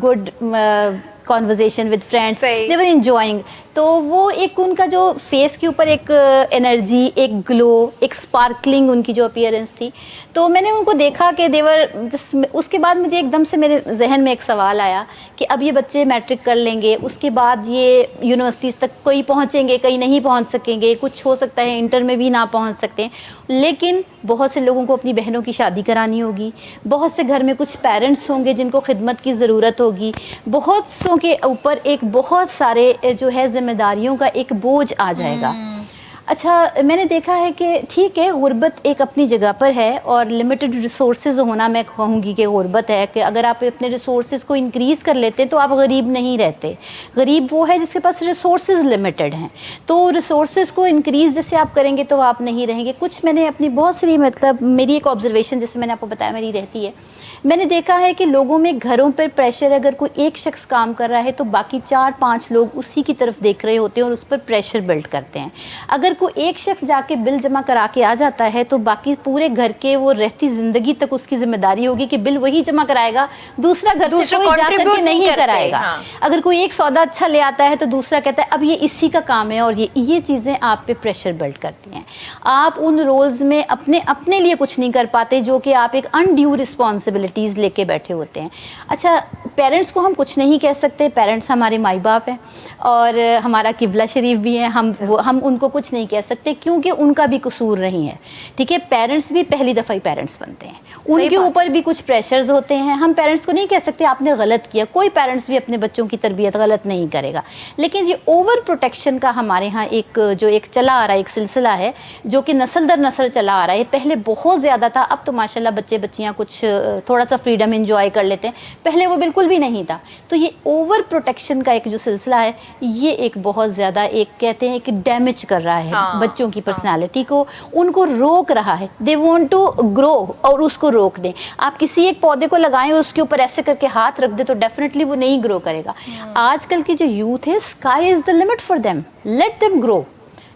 good conversation with friends, they were enjoying. तो वो एक उनका जो फेस के ऊपर एक एनर्जी, एक ग्लो, एक स्पार्कलिंग उनकी जो अपीयरेंस थी, तो मैंने उनको देखा कि देवर। उसके बाद मुझे एकदम से मेरे जहन में एक सवाल आया कि अब ये बच्चे मैट्रिक कर लेंगे, उसके बाद ये यूनिवर्सिटीज़ तक कोई पहुँचेंगे, कहीं नहीं पहुँच सकेंगे, कुछ हो सकता है इंटर में भी ना पहुँच सकते, लेकिन बहुत से लोगों को अपनी बहनों की शादी करानी होगी, बहुत से घर में कुछ पेरेंट्स होंगे जिनको खिदमत की ज़रूरत होगी, बहुत सौ के ऊपर एक बहुत सारे जो है जिम्मेदारियों का एक बोझ आ जाएगा। अच्छा, मैंने देखा है कि ठीक है, गुर्बत एक अपनी जगह पर है और लिमिटेड रिसोर्सेज होना, मैं कहूँगी कि गुर्बत है कि अगर आप अपने रिसोर्सेज को इंक्रीज़ कर लेते हैं तो आप गरीब नहीं रहते। गरीब वो है जिसके पास रिसोर्सेज लिमिटेड हैं, तो रिसोर्सेज को इंक्रीज़ जैसे आप करेंगे तो आप नहीं रहेंगे। कुछ मैंने अपनी बहुत सारी, मतलब मेरी एक ऑब्जर्वेशन, जैसे मैंने आपको बताया मेरी रहती है, मैंने देखा है कि लोगों में घरों पर प्रेशर, अगर कोई एक शख्स काम कर रहा है तो बाकी 4-5 लोग उसी की तरफ देख रहे होते हैं और उस पर प्रेशर बिल्ड करते हैं। अगर कोई एक शख्स जाके बिल जमा करा के आ जाता है तो बाकी पूरे घर के वो रहती ज़िंदगी तक उसकी जिम्मेदारी होगी कि बिल वही जमा कराएगा, दूसरा घर से कोई जा करके नहीं कराएगा। हाँ। अगर कोई एक सौदा अच्छा ले आता है तो दूसरा कहता है अब ये इसी का काम है, और ये चीज़ें आप पे प्रेशर बिल्ड करती हैं। आप उन रोल्स में अपने लिए कुछ नहीं कर पाते जो कि आप एक अनड्यू रिस्पॉन्सिबिलिटीज़ लेके बैठे होते हैं। अच्छा, पेरेंट्स को हम कुछ नहीं कह सकते, पेरेंट्स हमारे माई बाप हैं और हमारा किबला शरीफ भी है, हम उनको कुछ नहीं कह सकते क्योंकि उनका भी कसूर नहीं है। ठीक है, पेरेंट्स भी पहली दफ़ा ही पेरेंट्स बनते हैं, उनके ऊपर भी कुछ प्रेशर्स होते हैं। हम पेरेंट्स को नहीं कह सकते आपने गलत किया, कोई पेरेंट्स भी अपने बच्चों की तरबियत गलत नहीं करेगा, लेकिन ये ओवर प्रोटेक्शन का हमारे यहाँ एक चला आ रहा है, एक सिलसिला है जो कि नस्ल दर नस्ल चला आ रहा है। पहले बहुत ज़्यादा था, अब तो माशाल्लाह बच्चे बच्चियाँ कुछ थोड़ा सा फ्रीडम एंजॉय कर लेते हैं, पहले वो बिल्कुल भी नहीं था। तो ये ओवर प्रोटेक्शन का एक जो सिलसिला है, ये एक बहुत ज़्यादा एक कहते हैं कि डैमेज कर रहा है बच्चों की पर्सनालिटी को, उनको रोक रहा है। दे वांट टू ग्रो और उसको रोक दें। आप किसी एक पौधे को लगाएं और उसके ऊपर ऐसे करके हाथ रख दे तो डेफिनेटली वो नहीं ग्रो करेगा। आजकल की जो यूथ है, sky is the limit for them, let them grow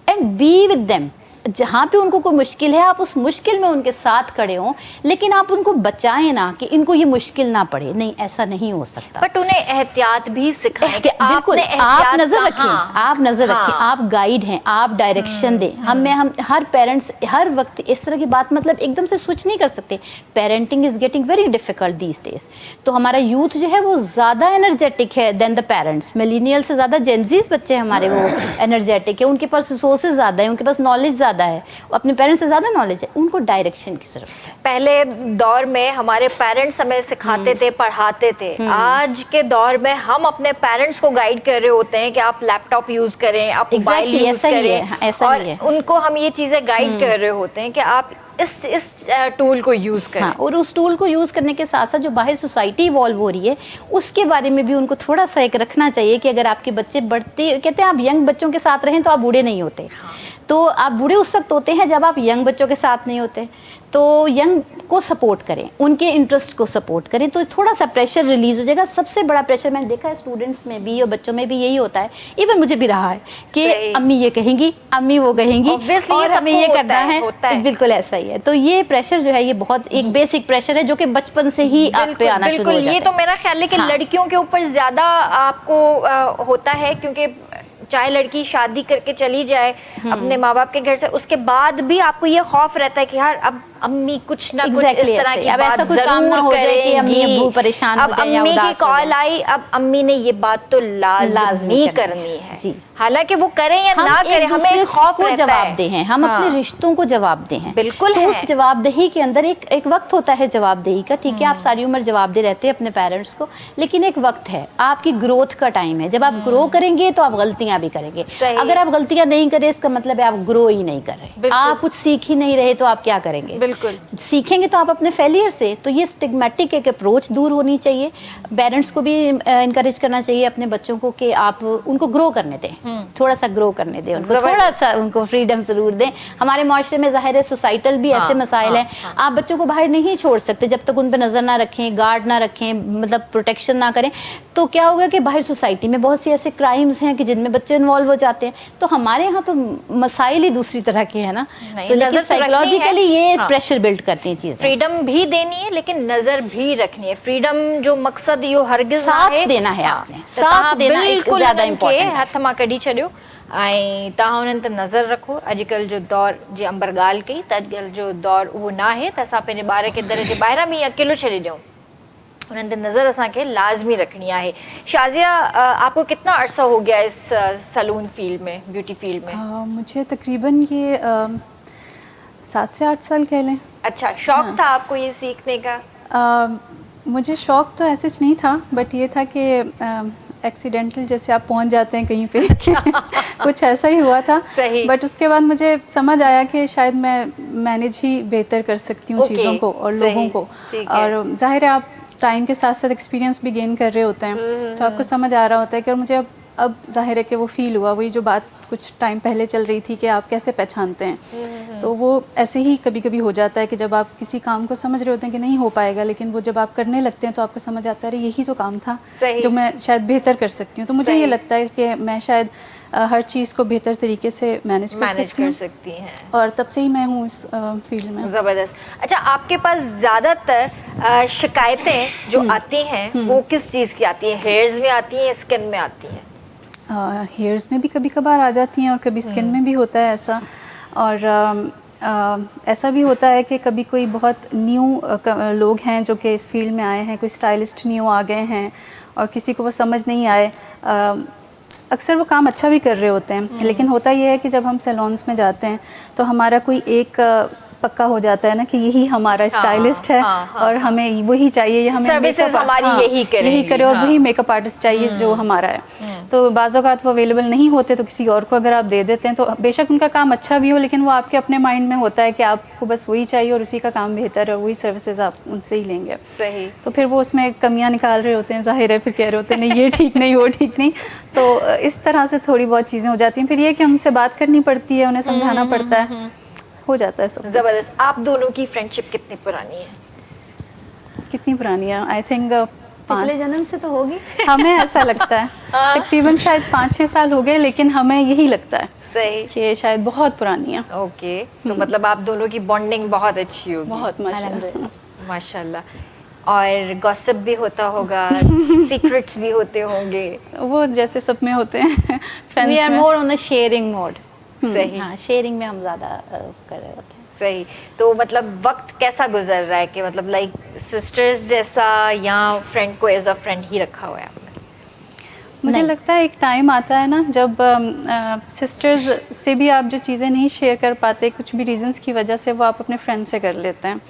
and be with them. जहाँ पे उनको कोई मुश्किल है आप उस मुश्किल में उनके साथ खड़े हों, लेकिन आप उनको बचाएं ना कि इनको ये मुश्किल ना पड़े। नहीं, ऐसा नहीं हो सकता। बट उन्हें एहतियात भी सिखाएं। बिल्कुल, आप नज़र रखिए, आप नज़र रखिए, आप गाइड हैं, आप डायरेक्शन दें। हम हर पेरेंट्स हर वक्त इस तरह की बात मतलब एकदम से स्विच नहीं कर सकते। Parenting is getting very difficult these days. तो हमारा यूथ जो है वो ज़्यादा एनर्जेटिक है देन द पेरेंट्स। मिलीनियल से ज़्यादा जेनजीज बच्चे हमारे वो एनर्जेटिक है, उनके पास रिसोर्सेज ज़्यादा है, उनके पास नॉलेज ज़्यादा है, अपने पेरेंट्स से ज़्यादा नॉलेज है, उनको डायरेक्शन की ज़रूरत है। पहले दौर में हमारे पेरेंट्स हमें सिखाते थे, पढ़ाते थे। आज के दौर में हम अपने पेरेंट्स को गाइड कर रहे होते हैं कि आप लैपटॉप यूज़ करें, आप मोबाइल यूज़ करें, ऐसा और उनको हम ये चीज़ें गाइड कर रहे होते हैं कि आप इस टूल को यूज़ करें। हाँ, और उस टूल को यूज़ करने के साथ साथ जो बाहर सोसाइटी इवॉल्व हो रही है उसके बारे में भी उनको थोड़ा सा एक रखना चाहिए कि अगर आपके बच्चे बढ़ते, कहते हैं आप यंग बच्चों के साथ रहें तो आप बूढ़े नहीं होते। तो आप बूढ़े उस वक्त होते हैं जब आप यंग बच्चों के साथ नहीं होते। तो यंग को सपोर्ट करें, उनके इंटरेस्ट को सपोर्ट करें, तो थोड़ा सा प्रेशर रिलीज़ हो जाएगा। सबसे बड़ा प्रेशर मैंने देखा है स्टूडेंट्स में भी और बच्चों में भी यही होता है, इवन मुझे भी रहा है कि अम्मी ये कहेंगी, अम्मी वो कहेंगी और हमें ये करना है। बिल्कुल ऐसा ही है। तो ये प्रेशर जो है ये बहुत एक बेसिक प्रेशर है जो कि बचपन से ही आप पे आना शुरू हो जाता है। ये तो मेरा ख्याल है कि लड़कियों के ऊपर ज़्यादा आपको होता है, क्योंकि चाहे लड़की शादी करके चली जाए अपने माँ बाप के घर से, उसके बाद भी आपको ये खौफ रहता है कि यार अब अम्मी कुछ ना कुछ इस तरह की अब बात ऐसा कुछ काम ना हो जाए कि अम्मी अब्बू परेशान हो जाए या अम्मी की उदास हो जाए। कॉल आई, अब अम्मी ने ये बात तो लाजमी करनी है जी। हालांकि वो करें या ना करें, हमें एक खौफ को रहता जवाब है। दे हैं, हम अपने रिश्तों को जवाब दे हैं। बिल्कुल तो है। उस जवाबदेही के अंदर एक वक्त होता है जवाबदेही का। ठीक है, आप सारी उम्र जवाबदेह रहते हैं अपने पेरेंट्स को, लेकिन एक वक्त है, आपकी ग्रोथ का टाइम है। जब आप ग्रो करेंगे तो आप गलतियां भी करेंगे। अगर आप गलतियां नहीं करें इसका मतलब है आप ग्रो ही नहीं कर रहे, आप कुछ सीख ही नहीं रहे, तो आप क्या करेंगे? बिल्कुल सीखेंगे तो आप अपने फेलियर से। तो ये स्टिग्मेटिक एक अप्रोच दूर होनी चाहिए। पेरेंट्स को भी इनकरेज करना चाहिए अपने बच्चों को कि आप उनको ग्रो करने दें, थोड़ा सा ग्रो करने दें उनको, थोड़ा सा उनको फ्रीडम जरूर दें। हमारे माशरे में ज़ाहिर है सोसाइटल भी ऐसे मसाइल हैं, आप बच्चों को बाहर नहीं छोड़ सकते जब तक उन पर नज़र ना रखें, गार्ड ना रखें, मतलब प्रोटेक्शन ना करें। तो क्या होगा कि बाहर सोसाइटी में बहुत सी ऐसे क्राइम्स हैं कि जिनमें बच्चे इन्वॉल्व हो जाते हैं। तो हमारे यहाँ तो मसाइल ही दूसरी तरह के हैं ना, तो लेकिन साइकोलॉजिकली ये प्रेशर बिल्ड करती है चीज़ें। फ्रीडम भी देनी है लेकिन नजर भी रखनी है। फ्रीडम जो मकसद यो हरगिज साथ देना है, आपने साथ देना एक ज़्यादा इम्पोर्टेंट है। हथ मां कढी छॾियो ऐं तव्हां उन्हनि ते नज़र रखो। अॼुकल्ह जो दौर जी अंबर ॻाल्हि कई त अॼुकल्ह जो दौर उहो न आहे त असां पंहिंजे ॿार खे दर जे ॿाहिरां बि अकेलो छॾे ॾियूं, उन्हनि ते नज़र असांखे लाज़मी रखनी है। शाज़िया, आपको कितना अरसा हो गया इस सलून फील्ड में, ब्यूटी फील्ड में? मुझे तकरीबन ये 7 से 8 साल कह लें। अच्छा, शौक था आपको ये सीखने का? मुझे शौक तो ऐसे नहीं था, बट ये था कि एक्सीडेंटल जैसे आप पहुंच जाते हैं कहीं पे कुछ ऐसा ही हुआ था। सही। बट उसके बाद मुझे समझ आया कि शायद मैं मैनेज ही बेहतर कर सकती हूँ चीज़ों को और लोगों को। और जाहिर है आप टाइम के साथ साथ एक्सपीरियंस भी गेन कर रहे होते हैं, तो आपको समझ आ रहा होता है कि और मुझे अब जाहिर है कि वो फील हुआ, वही जो बात कुछ टाइम पहले चल रही थी कि आप कैसे पहचानते हैं, तो वो ऐसे ही कभी कभी हो जाता है कि जब आप किसी काम को समझ रहे होते हैं कि नहीं हो पाएगा, लेकिन वो जब आप करने लगते हैं तो आपको समझ आता है यही तो काम था जो मैं शायद बेहतर कर सकती हूँ। तो मुझे ये लगता है कि मैं शायद हर चीज़ को बेहतर तरीके से मैनेज कर सकती हैं, और तब से ही मैं हूँ इस फील्ड में। ज़बरदस्त। अच्छा, आपके पास ज़्यादातर शिकायतें जो आती हैं वो किस चीज़ की आती हैं? हेयर्स में आती हैं, स्किन में आती हैं? हेयर्स में भी कभी कभार आ जाती हैं और कभी स्किन में भी होता है ऐसा। और ऐसा भी होता है कि कभी कोई बहुत न्यू लोग हैं जो कि इस फील्ड में आए हैं, कोई स्टाइलिस्ट न्यू आ गए हैं और किसी को वो समझ नहीं आए। अक्सर वो काम अच्छा भी कर रहे होते हैं, लेकिन होता ये है कि जब हम सैलून्स में जाते हैं तो हमारा कोई एक पक्का हो जाता है ना कि यही हमारा स्टाइलिस्ट है और हमें वही चाहिए, हमें सर्विसेज हमारी यही करे और वही मेकअप आर्टिस्ट चाहिए जो हमारा है। तो बाज़ औक़ात वो अवेलेबल नहीं होते, तो किसी और को अगर आप दे देते हैं तो बेशक उनका काम अच्छा भी हो, लेकिन वो आपके अपने माइंड में होता है कि आपको बस वही चाहिए और उसी का काम बेहतर है, वही सर्विसेज आप उनसे ही लेंगे। सही। तो फिर वो उसमें कमियाँ निकाल रहे होते हैं, ज़ाहिर है, फिर कह रहे होते हैं नहीं ये ठीक नहीं वो ठीक नहीं। तो इस तरह से थोड़ी बहुत चीज़ें हो जाती हैं। फिर ये कि हमसे बात करनी पड़ती है, उन्हें समझाना पड़ता है, हो जाता है सब। ज़बरदस्त। आप दोनों की फ्रेंडशिप कितनी पुरानी है? कितनी पुरानी है? आई थिंक पिछले जन्म से तो होगी। हमें ऐसा लगता है तकरीबन शायद 5-6 साल हो गए, लेकिन हमें यही लगता है सही कि शायद बहुत पुरानी है। ओके, तो मतलब आप दोनों की बॉन्डिंग बहुत अच्छी होगी। बहुत माशाल्लाह। और गॉसिप भी होता होगा, सीक्रेट्स भी होते होंगे, वो जैसे सब में होते हैं फ्रेंड्स में। We are more on the sharing mode. सही। हाँ, शेयरिंग में हम ज़्यादा कर रहे होते हैं। सही। तो मतलब वक्त कैसा गुजर रहा है कि मतलब लाइक सिस्टर्स जैसा या फ्रेंड को एज अ फ्रेंड ही रखा हुआ है आपने? मुझे लगता है एक टाइम आता है ना जब सिस्टर्स से भी आप जो चीज़ें नहीं शेयर कर पाते कुछ भी रीजंस की वजह से, वो आप अपने फ्रेंड से कर लेते हैं।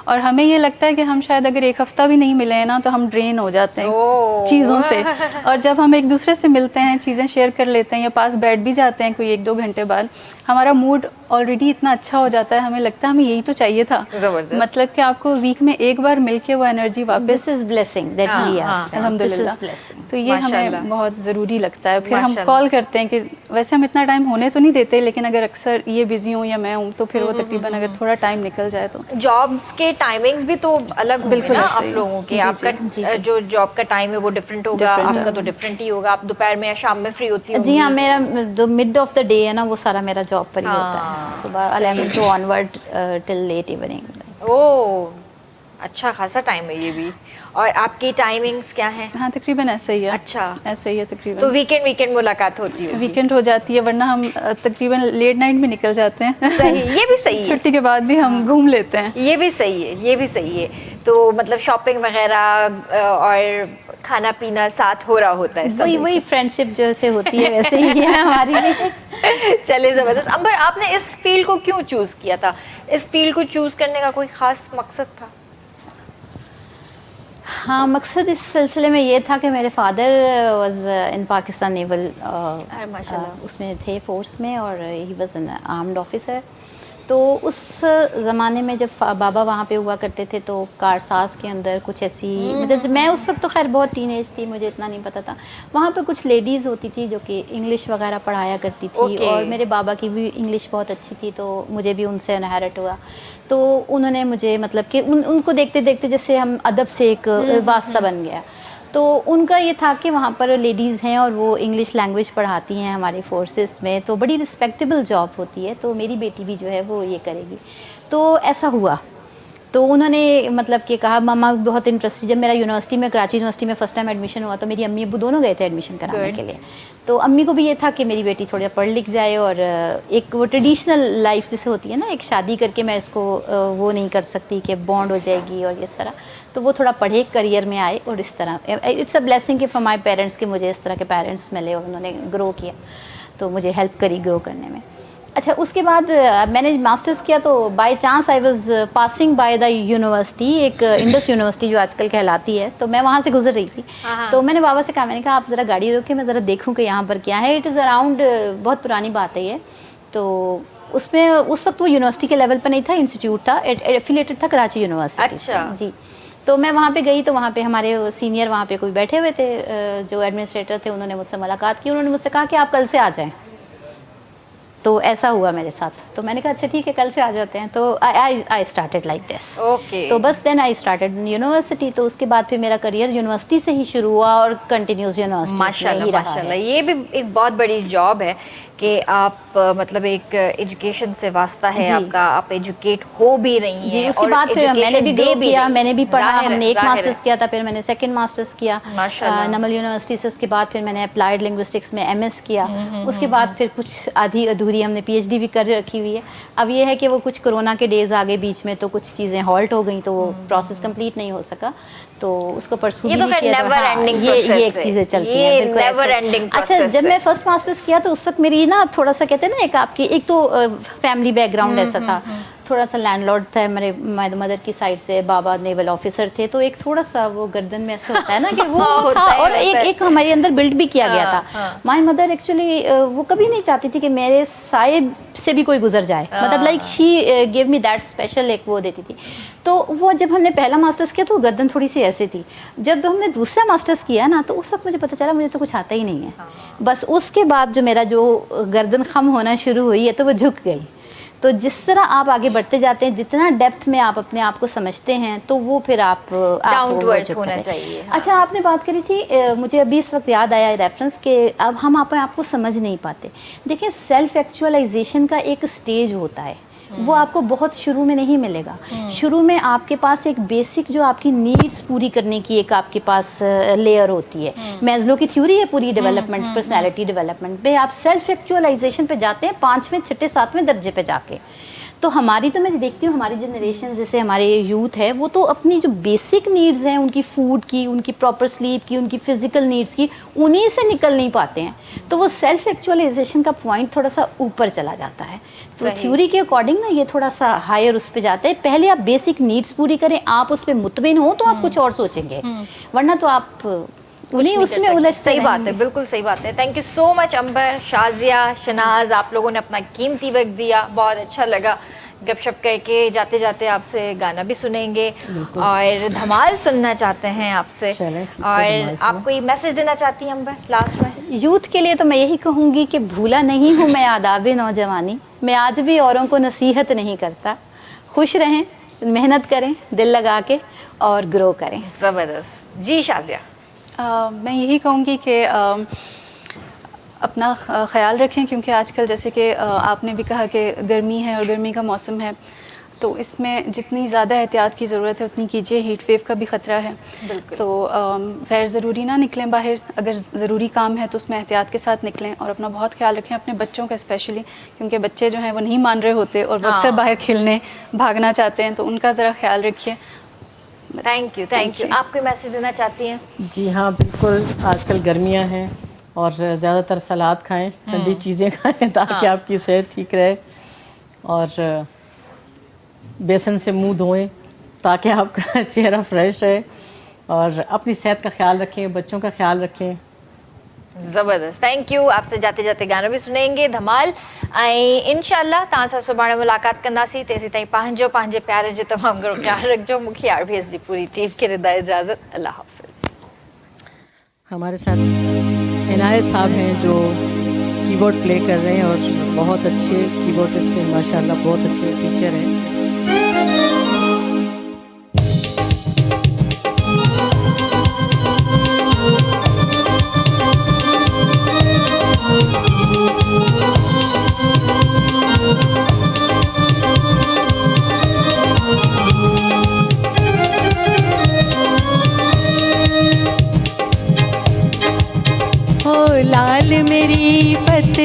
और हमें ये लगता है कि हम शायद अगर एक हफ़्ता भी नहीं मिले हैं ना तो हम ड्रेन हो जाते हैं ओह। चीज़ों से। और जब हम एक दूसरे से मिलते हैं, चीज़ें शेयर कर लेते हैं या पास बैठ भी जाते हैं कोई 1-2 घंटे बाद, हमारा मूड ऑलरेडी इतना अच्छा हो जाता है, हमें लगता है हमें यही तो चाहिए था। ज़बरदस्त। मतलब कि आपको वीक में एक बार मिलके वो एनर्जी वापस, this is blessing that we are, this is अल्हम्दुलिल्लाह। ब्लेसिंग। तो ये माशाल्लाह। हमें बहुत ज़रूरी लगता है। फिर हम माशाल्लाह। कॉल करते हैं कि वैसे हम इतना टाइम होने तो नहीं देते, लेकिन अगर अक्सर ये बिज़ी हूँ या मैं हूँ तो फिर वो तकरीबन अगर थोड़ा टाइम निकल जाए तो। जॉब्स के टाइमिंग्स भी तो अलग होंगे बिल्कुल ना ऐसे आप ही। लोगों के। जी, आपका जी। जो जॉब का टाइम है वो डिफरेंट होगा, Different आपका है। तो डिफरेंट ही होगा। आप दोपहर में या शाम में फ्री होती होंगी। जी हाँ, मेरा जो मिड ऑफ द डे है ना वो सारा मेरा जॉब पर ही होता हाँ, है, सुबह 11 to onward till late evening. ओह, अच्छा खासा टाइम है ये भी। और आपकी टाइमिंग्स क्या हैं? हाँ, तकरीबन ऐसा ही है। अच्छा। ऐसा ही है तकरीबन। तो वीकेंड मुलाकात होती है? वीकेंड हो जाती है, वरना हम तकरीबन लेट नाइट में निकल जाते हैं। सही, ये भी सही है। छुट्टी के बाद भी हम घूम लेते हैं। ये भी सही है, ये भी सही है। तो मतलब शॉपिंग वगैरह और खाना पीना साथ हो रहा होता है। वही वही फ्रेंडशिप जैसे होती है वैसे ही है हमारी भी। चले, ज़बरदस्त। अंबर, आपने इस फील्ड को क्यों चूज़ किया था? इस फील्ड को चूज़ करने का कोई ख़ास मकसद था? हाँ, मकसद इस सिलसिले में ये था कि मेरे father was in Pakistan naval, माशाल्लाह। उसमें थे फोर्स में, और he was an armed officer. तो उस ज़माने में जब बाबा वहाँ पे हुआ करते थे तो कारसाज के अंदर कुछ ऐसी, मतलब मैं उस वक्त तो खैर बहुत टीनेज थी, मुझे इतना नहीं पता था। वहाँ पर कुछ लेडीज़ होती थी जो कि इंग्लिश वगैरह पढ़ाया करती थी। Okay. और मेरे बाबा की भी इंग्लिश बहुत अच्छी थी, तो मुझे भी उनसे इनहेरिट हुआ। तो उन्होंने मुझे मतलब कि उनको देखते देखते जैसे हम अदब से एक वास्ता बन गया। तो उनका ये था कि वहाँ पर लेडीज़ हैं और वो इंग्लिश लैंग्वेज पढ़ाती हैं हमारे फोर्सेस में, तो बड़ी रिस्पेक्टेबल जॉब होती है, तो मेरी बेटी भी जो है वो ये करेगी। तो ऐसा हुआ। तो उन्होंने मतलब कि कहा, मामा बहुत इंटरेस्टेड। जब मेरा यूनिवर्सिटी में, कराची यूनिवर्सिटी में फ़र्स्ट टाइम एडमिशन हुआ तो मेरी अम्मी अब्बू दोनों गए थे एडमिशन कराने के लिए। तो अम्मी को भी ये था कि मेरी बेटी थोड़ा पढ़ लिख जाए, और एक वो ट्रेडिशनल लाइफ जैसे होती है ना, एक शादी करके मैं इसको वो नहीं कर सकती कि बॉन्ड हो जाएगी और इस तरह। तो वो थोड़ा पढ़े, करियर में आए, और इस तरह इट्स अ ब्लेसिंग कि फॉर माई पेरेंट्स कि मुझे इस तरह के पेरेंट्स मिले और उन्होंने ग्रो किया, तो मुझे हेल्प करी ग्रो करने में। अच्छा, उसके बाद मैंने मास्टर्स किया तो by chance I was passing by the university, एक इंडस यूनिवर्सिटी जो आजकल कहलाती है, तो मैं वहाँ से गुजर रही थी। तो मैंने बाबा से कहा, मैंने कहा आप ज़रा गाड़ी रोके, मैं ज़रा देखूँ कि यहाँ पर क्या है। इट इज़ अराउंड, बहुत पुरानी बात है ये। तो उसमें उस वक्त वो यूनिवर्सिटी के लेवल पर नहीं था, इंस्टीट्यूट था, एफिलेटेड था कराची यूनिवर्सिटी से। अच्छा। जी। तो मैं वहाँ पे गई तो वहाँ पे हमारे सीनियर वहाँ पे कोई बैठे हुए थे, जो एडमिनिस्ट्रेटर थे, उन्होंने मुझसे मुलाकात की। उन्होंने मुझसे कहा कि आप कल से आ जाएँ। तो ऐसा हुआ मेरे साथ। तो मैंने कहा अच्छा ठीक है, कल से आ जाते हैं। तो I started like this. Okay. तो बस देन आई स्टार्टेड यूनिवर्सिटी। तो उसके बाद फिर मेरा करियर यूनिवर्सिटी से ही शुरू हुआ और कंटिन्यूस यूनिवर्सिटी में ही रहा माशाल्लाह, है। ये भी एक बहुत बड़ी जॉब है कि आप मतलब एक एजुकेशन से वास्ता है जी। आपका, आप एजुकेट हो भी रही हैं। जी, उसके और बाद फिर मैंने education भी दे ग्रो किया, रही मैंने भी हैं। पढ़ा। ज़ाहिर है, हमने एक ज़ाहिर है। मास्टर्स किया था, फिर मैंने सेकंड मास्टर्स किया माशाल्लाह। नमल यूनिवर्सिटी से। उसके बाद फिर मैंने अप्लाइड लिंग्विस्टिक्स में एमएस किया। उसके बाद फिर कुछ आधी अधूरी हमने पीएचडी भी कर रखी हुई है। अब ये है कि वो कुछ कोरोना के डेज आ गए बीच में, तो कुछ चीज़ें हॉल्ट हो गई, तो वो प्रोसेस कंप्लीट नहीं हो सका, तो उसको परसू ये भी तो नहीं खैर किया। तो never हाँ, ending ये process एक है। चीज़ें चलती ये हैं बिल्कुल never ऐसे। ending अच्छा, process जब है। मैं फर्स्ट मास्टर्स किया तो उस वक्त मेरी ना थोड़ा सा कहते हैं ना, एक आपकी एक तो फैमिली बैकग्राउंड ऐसा था, थोड़ा सा लैंडलॉर्ड था मेरे मदर की साइड से, बाबा नेवल ऑफिसर थे, तो एक थोड़ा सा वो गर्दन में ऐसा होता है ना कि वो होता था। है, और होता है। एक हमारे अंदर बिल्ड भी किया गया था। माय मदर एक्चुअली वो कभी नहीं चाहती थी कि मेरे साए से भी कोई गुजर जाए, मतलब like she give me that special, एक वो देती थी। तो वो जब हमने पहला मास्टर्स किया तो गर्दन थोड़ी सी ऐसे थी। जब हमने दूसरा मास्टर्स किया ना, तो उस वक्त मुझे पता चला मुझे तो कुछ आता ही नहीं है। बस उसके बाद जो मेरा जो गर्दन खम होना शुरू हुई है, तो वो झुक गई। तो जिस तरह आप आगे बढ़ते जाते हैं, जितना डेप्थ में आप अपने आप को समझते हैं, तो वो फिर आप Down to वो earth झुकते होना हैं। चाहिए, हाँ। अच्छा, आपने बात करी थी, मुझे अभी इस वक्त याद आया रेफरेंस के अब हम आपको समझ नहीं पाते। देखिए, सेल्फ एक्चुअलाइजेशन का एक स्टेज होता है, वो आपको बहुत शुरू में नहीं मिलेगा। शुरू में आपके पास एक बेसिक जो आपकी नीड्स पूरी करने की एक आपके पास लेयर होती है। मैस्लो की थ्योरी है पूरी डेवलपमेंट, पर्सनालिटी डेवलपमेंट पे। आप सेल्फ एक्चुअलाइजेशन पे जाते हैं 5वें, 6ठे, 7वें दर्जे पे जाके। तो हमारी, तो मैं देखती हूँ हमारी जनरेशन, जैसे हमारे यूथ है, वो तो अपनी जो बेसिक नीड्स हैं उनकी, फूड की, उनकी प्रॉपर स्लीप की, उनकी फ़िज़िकल नीड्स की, उन्हीं से निकल नहीं पाते हैं। तो वो सेल्फ एक्चुअलाइजेशन का पॉइंट थोड़ा सा ऊपर चला जाता है। तो थ्योरी के अकॉर्डिंग ना ये थोड़ा सा हायर उस पर जाता है। पहले आप बेसिक नीड्स पूरी करें, आप उस पर मुतमिन हो तो आप कुछ और सोचेंगे, वरना तो आप उन्हीं उसमें उलझते सही बात है, बिल्कुल सही बात है। थैंक यू सो मच अंबर, शाजिया, शनाज, आप लोगों ने अपना कीमती वक्त दिया, बहुत अच्छा लगा गपशप करके। जाते जाते आपसे गाना भी सुनेंगे और धमाल सुनना चाहते हैं आपसे। और आप कोई मैसेज देना चाहती हैं अंबर लास्ट में? यूथ के लिए तो मैं यही कहूँगी कि भूला नहीं हूँ मैं आदाब नौजवानी, मैं आज भी औरों को नसीहत नहीं करता। खुश रहें, मेहनत करें दिल लगा के और ग्रो करें। ज़बरदस्त जी। शाजिया? मैं यही कहूँगी कि अपना ख़याल रखें, क्योंकि आजकल जैसे कि आपने भी कहा कि गर्मी है और गर्मी का मौसम है, तो इसमें जितनी ज़्यादा एहतियात की ज़रूरत है उतनी कीजिए। हीट वेव का भी ख़तरा है, तो गैर ज़रूरी ना निकलें बाहर। अगर ज़रूरी काम है तो उसमें एहतियात के साथ निकलें और अपना बहुत ख्याल रखें, अपने बच्चों का स्पेशली, क्योंकि बच्चे जो हैं वो नहीं मान रहे होते और वो अक्सर बाहर खेलने भागना चाहते हैं, तो उनका ज़रा ख्याल रखिए। Thank you. आप कोई मैसेज देना चाहती हैं? जी हाँ, बिल्कुल। आजकल गर्मियाँ हैं और ज़्यादातर सलाद खाएं, ठंडी चीज़ें खाएं ताकि आपकी सेहत ठीक रहे, और बेसन से मुंह धोएं ताकि आपका चेहरा फ्रेश रहे, और अपनी सेहत का ख्याल रखें, बच्चों का ख्याल रखें। ज़बरदस्त, थैंक यू। आपसे जाते जाते गाना भी सुनेंगे धमाल ऐं इंशाअल्लाह तव्हां सां सुभाणे मुलाक़ात कंदासीं। तेसीं ताईं पंहिंजे प्यार जो तमामु घणो ख्यालु रखिजो। मूंखे RBS जी पूरी टीम खे ॾिदा इजाज़त। अल्लाह हाफ़िज़। हमारे साथ इनायत साहब हैं जो कीबोर्ड प्ले कर रहे हैं और बहुत अच्छे कीबोर्डिस्ट हैं माशाल्लाह, बहुत अच्छे टीचर हैं। लाल मेरी पत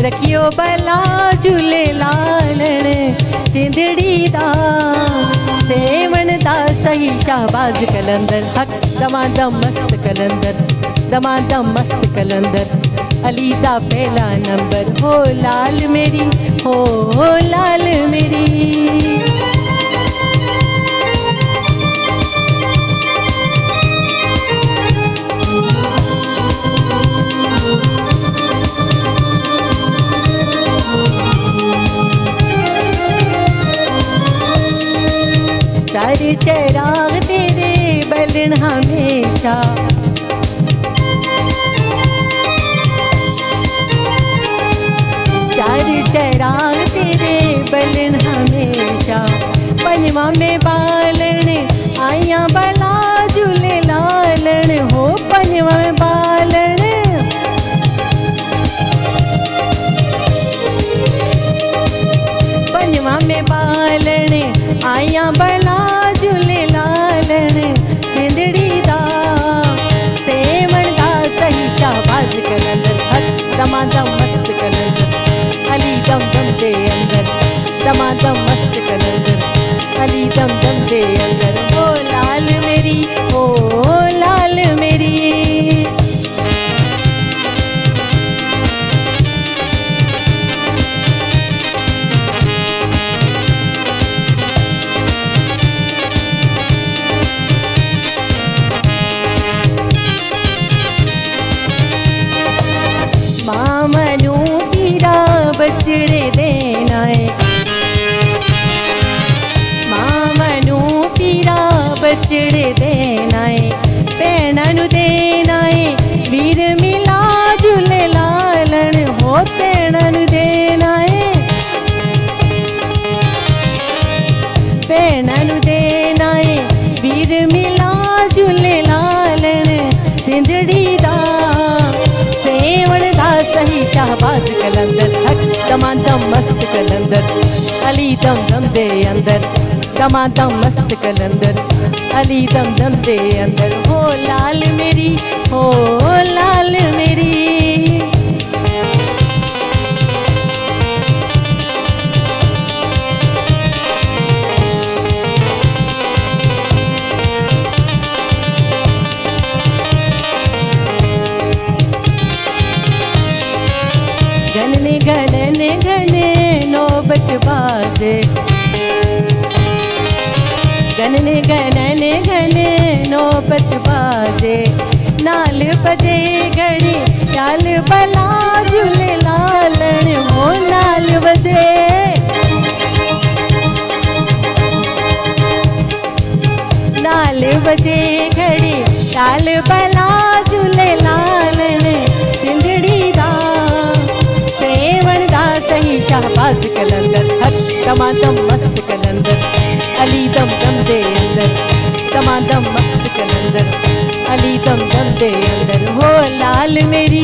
रखियो भला झूले लालण सिंधड़ी दा सेवण दा सही शाहबाज कलंदर हक दमादम मस्त कलंदर दमादम मस्त कलंदर अली दा पहला नंबर। हो लाल मेरी, हो लाल मेरी। चार चराग तेरे बलन हमेशा, चार चराग तेरे बलन हमेशा। पंजवा में बालन आया बला झूले लालन, हो पंजवा में बालन। पंजवा में बालन आया बला झूले लालन सिंधड़ी दा सेवण दा सही शाहबाज कलंदर हक दमादम मस्त कलंदर अली दम दम दे अंदर दमादम मस्त कलंदर अली दम दम दे अंदर। ओ लाल मेरी, ओ लाल मेरी। मामनू पीरा बचड़े देना है, मामनू पीरा बचड़े देना है, भैनू देना है वीर मिला झूले लालन, हो भैनू देना है, भैनू देना है वीर मिला झूले लालन सिंधड़ी दा सेवण दा सही शाहबाज कलंदर हक दमादम मस्त कलंदर अली दम दम दे अंदर दमादम मस्त कलंदर अली दम दम दे अंदर। हो लाल मेरी, हो लाल मेरी। बाजे गनने गनने गने नौबत बाजे नाल बजे घड़ी चाल बला झूले लालन हो नाल बजे नाल बजे घड़ी चाल बला झूले लालन सिंधड़ी दा सेवण दा सही शाहबाज कलंदर हक टमाटम मस्त कलंदर अली दम दम दे अंदर टमाटम मस्त कलंदर अली दम दम दे अंदर हो लाल मेरी